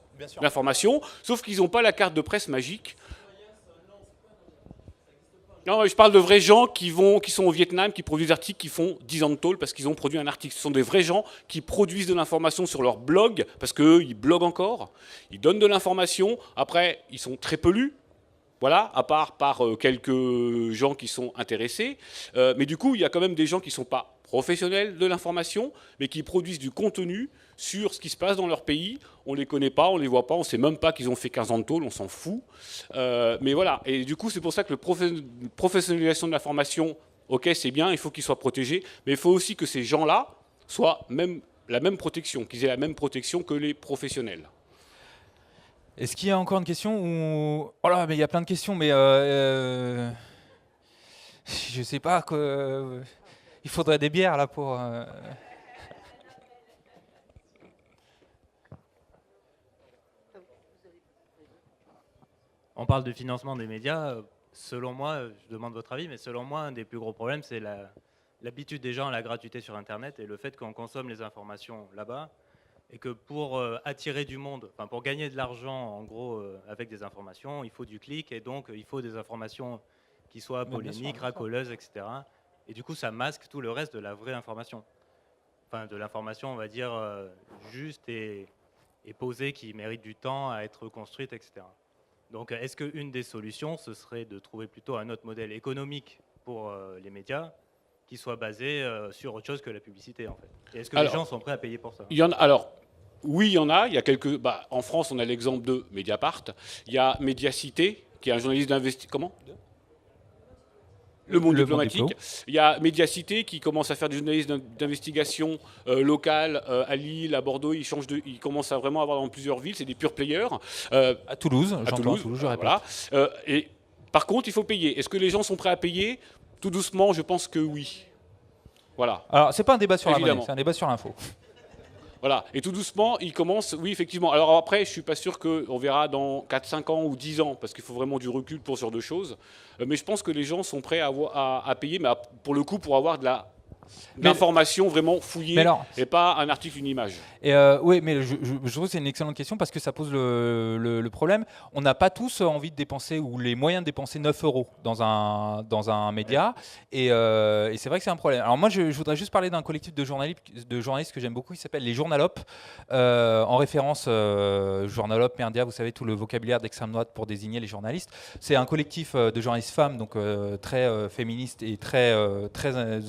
d'informations, sauf qu'ils n'ont pas la carte de presse magique. Non, je parle de vrais gens qui sont au Vietnam, qui produisent des articles, qui font 10 ans de tôle parce qu'ils ont produit un article. Ce sont des vrais gens qui produisent de l'information sur leur blog, parce qu'eux, ils bloguent encore. Ils donnent de l'information. Après, ils sont très peu lus. Voilà, à part par quelques gens qui sont intéressés. Mais du coup, il y a quand même des gens qui ne sont pas professionnels de l'information, mais qui produisent du contenu sur ce qui se passe dans leur pays. On ne les connaît pas, on ne les voit pas, on ne sait même pas qu'ils ont fait 15 ans de tôle, on s'en fout. Mais voilà, et du coup, c'est pour ça que la professionnalisation de l'information, ok, c'est bien, il faut qu'ils soient protégés, mais il faut aussi que ces gens-là soient la même protection, qu'ils aient la même protection que les professionnels. Est-ce qu'il y a encore une question ou... Oh là, mais il y a plein de questions, mais je sais pas que il faudrait des bières là pour. On parle de financement des médias. Selon moi, je demande votre avis, mais selon moi, un des plus gros problèmes, c'est l'habitude des gens à la gratuité sur Internet et le fait qu'on consomme les informations là-bas. Et que pour attirer du monde, enfin pour gagner de l'argent, en gros, avec des informations, il faut du clic et donc il faut des informations qui soient polémiques, racoleuses, etc. Et du coup, ça masque tout le reste de la vraie information. Enfin, de l'information, on va dire, juste et posée, qui mérite du temps à être construite, etc. Donc, est-ce qu'une des solutions, ce serait de trouver plutôt un autre modèle économique pour les médias qui soit basé sur autre chose que la publicité, en fait? Et est-ce que les gens sont prêts à payer pour ça? Oui, il y en a. Il y a quelques. En France, on a l'exemple de Mediapart. Il y a Mediacité, qui est un journaliste d'investigation. Comment? Le Monde Diplomatique. Il y a Mediacité qui commence à faire du journalisme d'investigation local à Lille, à Bordeaux. Il commence à vraiment avoir dans plusieurs villes. C'est des pure players. À Toulouse, je répète. Voilà. Et par contre, il faut payer. Est-ce que les gens sont prêts à payer? Tout doucement, je pense que oui. Voilà. Alors, c'est pas un débat sur la monnaie, c'est un débat sur l'info. Voilà. Et tout doucement, il commence, oui, effectivement. Alors après, je ne suis pas sûr qu'on verra dans 4, 5 ans ou 10 ans, parce qu'il faut vraiment du recul pour ce genre de choses. Mais je pense que les gens sont prêts à payer, mais pour le coup, pour avoir de l'information vraiment fouillée, et pas un article, une image. Oui, mais je trouve que c'est une excellente question parce que ça pose le problème. On n'a pas tous envie de dépenser ou les moyens de dépenser 9 € dans un média. Et c'est vrai que c'est un problème. Alors moi, je voudrais juste parler d'un collectif de journalistes que j'aime beaucoup. Il s'appelle les Journalopes. En référence, Journalopes, Merdia, vous savez, tout le vocabulaire d'extrême droite pour désigner les journalistes. C'est un collectif de journalistes femmes, donc très féministes et très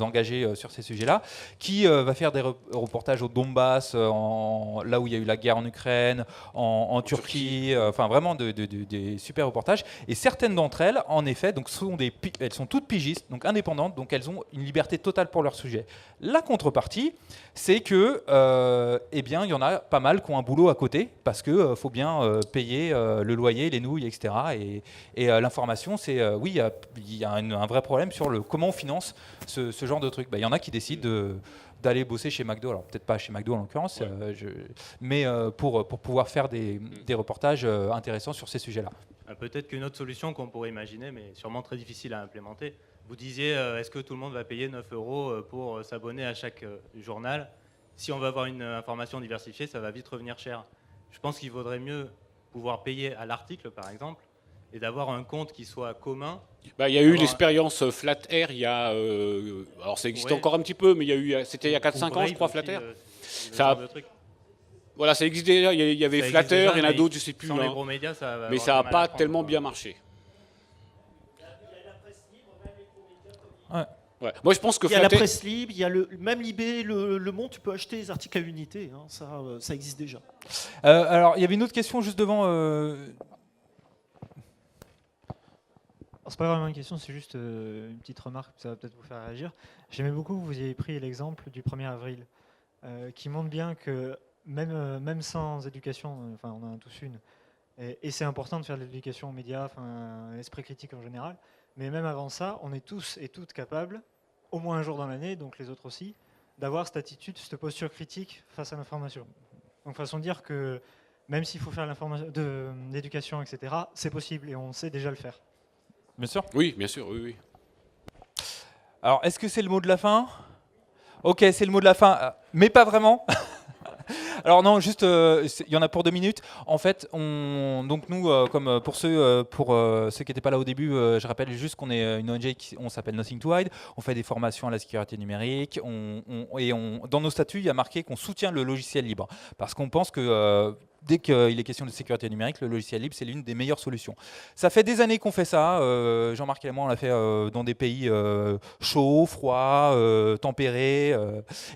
engagés sur sur ces sujets-là, qui va faire des reportages au Donbass, là où il y a eu la guerre en Ukraine, en Turquie, enfin vraiment des super reportages. Et certaines d'entre elles, en effet, donc, elles sont toutes pigistes, donc indépendantes, donc elles ont une liberté totale pour leur sujet. La contrepartie, c'est que, eh bien, il y en a pas mal qui ont un boulot à côté, parce qu'il faut bien payer le loyer, les nouilles, etc. Et l'information, c'est, oui, il y a un vrai problème sur comment on finance ce genre de truc. Il y en a qui décident d'aller bosser chez McDo, alors peut-être pas chez McDo en l'occurrence, mais pour pouvoir faire des reportages intéressants sur ces sujets-là. Peut-être qu'une autre solution qu'on pourrait imaginer, mais sûrement très difficile à implémenter, vous disiez, est-ce que tout le monde va payer 9 € pour s'abonner à chaque journal? Si on veut avoir une information diversifiée, ça va vite revenir cher. Je pense qu'il vaudrait mieux pouvoir payer à l'article, par exemple, et d'avoir un compte qui soit commun. Il y a eu l'expérience Flat Air, il y a, alors ça existe encore un petit peu, mais c'était il y a 4-5 ans, je crois, Flat Air. Voilà, ça existe déjà, il y avait Flat Air, il y en a d'autres, je ne sais plus. Sans les gros médias, mais ça n'a pas tellement bien marché. Ouais. Moi, je pense que il y a la presse libre, il y a même Libé, le Monde, tu peux acheter des articles à l'unité, hein, ça existe déjà. Alors, il y avait une autre question juste devant. C'est pas vraiment une question, c'est juste une petite remarque, ça va peut-être vous faire réagir. J'aimais beaucoup que vous ayez pris l'exemple du 1er avril, qui montre bien que même sans éducation, enfin on en a tous une, et c'est important de faire de l'éducation aux médias, l'esprit critique en général, mais même avant ça, on est tous et toutes capables, au moins un jour dans l'année, donc les autres aussi, d'avoir cette attitude, cette posture critique face à l'information. Donc façon de dire que même s'il faut faire de l'éducation, etc., c'est possible et on sait déjà le faire. Bien sûr. Oui, bien sûr, oui. Alors, est-ce que c'est le mot de la fin? Ok, c'est le mot de la fin, mais pas vraiment. Alors non, juste, il y en a pour 2 minutes. En fait, donc nous, comme pour ceux qui n'étaient pas là au début, je rappelle juste qu'on est une ONG, on s'appelle Nothing to Hide. On fait des formations à la sécurité numérique. Dans nos statuts, il y a marqué qu'on soutient le logiciel libre, parce qu'on pense que dès qu'il est question de sécurité numérique, le logiciel libre, c'est l'une des meilleures solutions. Ça fait des années qu'on fait ça. Jean-Marc et moi, on l'a fait dans des pays chauds, froids, tempérés,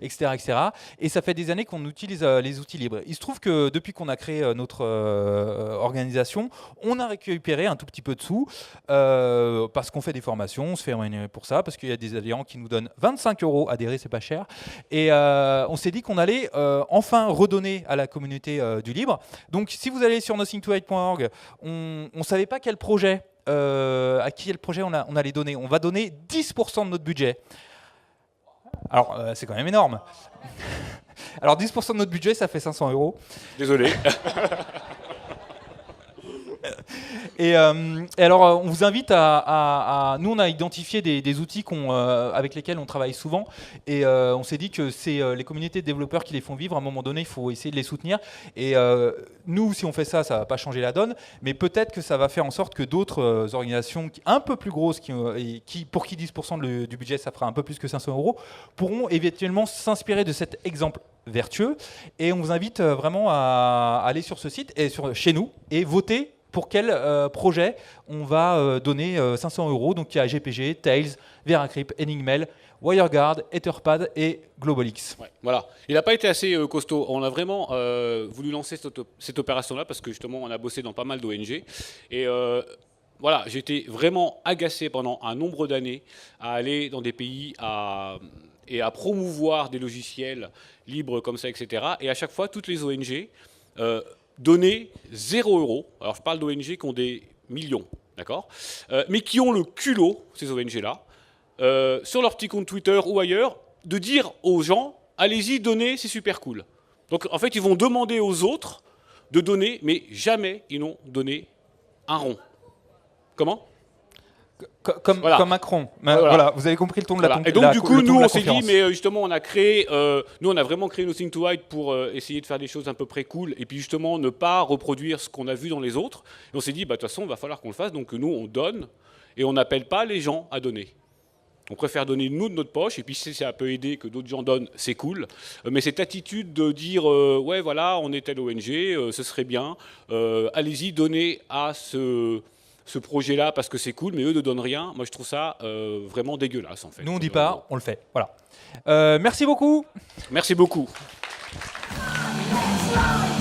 etc., etc. Et ça fait des années qu'on utilise les outils libres. Il se trouve que depuis qu'on a créé notre organisation, on a récupéré un tout petit peu de sous parce qu'on fait des formations, on se fait rémunérer pour ça, parce qu'il y a des adhérents qui nous donnent 25 € adhérer, c'est pas cher. Et on s'est dit qu'on allait enfin redonner à la communauté du libre. Donc si vous allez sur nothingtohide.org, on ne savait pas quel projet, à quel projet on allait donner. On va donner 10% de notre budget. Alors c'est quand même énorme. Alors 10% de notre budget, ça fait 500 €. Désolé. Et alors, on vous invite à... Nous, on a identifié des outils avec lesquels on travaille souvent. Et on s'est dit que c'est les communautés de développeurs qui les font vivre. À un moment donné, il faut essayer de les soutenir. Et nous, si on fait ça, ça ne va pas changer la donne. Mais peut-être que ça va faire en sorte que d'autres organisations un peu plus grosses, pour qui 10% du budget, ça fera un peu plus que 500 €, pourront éventuellement s'inspirer de cet exemple vertueux. Et on vous invite vraiment à aller sur ce site et chez nous et voter pour quel projet on va donner 500 €. Donc il y a GPG, Tails, VeraCrypt, Enigmail, WireGuard, Etherpad et GlobalX. Ouais, voilà. Il n'a pas été assez costaud. On a vraiment voulu lancer cette opération-là parce que justement on a bossé dans pas mal d'ONG. Et voilà, j'ai été vraiment agacé pendant un nombre d'années à aller dans des pays et à promouvoir des logiciels libres comme ça, etc. Et à chaque fois, toutes les ONG donner 0 €. Alors je parle d'ONG qui ont des millions, d'accord, mais qui ont le culot, ces ONG-là, sur leur petit compte Twitter ou ailleurs, de dire aux gens, allez-y, donnez, c'est super cool. Donc en fait, ils vont demander aux autres de donner, mais jamais ils n'ont donné un rond. Comment ? Comme Macron. Voilà, vous avez compris le ton de la Et donc du coup, nous, on s'est dit, mais justement, on a vraiment créé Nothing to Hide pour essayer de faire des choses à peu près cool, et puis justement, ne pas reproduire ce qu'on a vu dans les autres. Et on s'est dit, de toute façon, il va falloir qu'on le fasse, donc nous, on donne, et on n'appelle pas les gens à donner. On préfère donner nous de notre poche, et puis si ça peut aider que d'autres gens donnent, c'est cool. Mais cette attitude de dire, ouais, voilà, on est telle ONG, ce serait bien, allez-y, donnez à ce ce projet-là parce que c'est cool, mais eux ne donnent rien. Moi, je trouve ça vraiment dégueulasse, en fait. Nous, on ne dit pas, on le fait. Voilà. Merci beaucoup. Merci beaucoup. Let's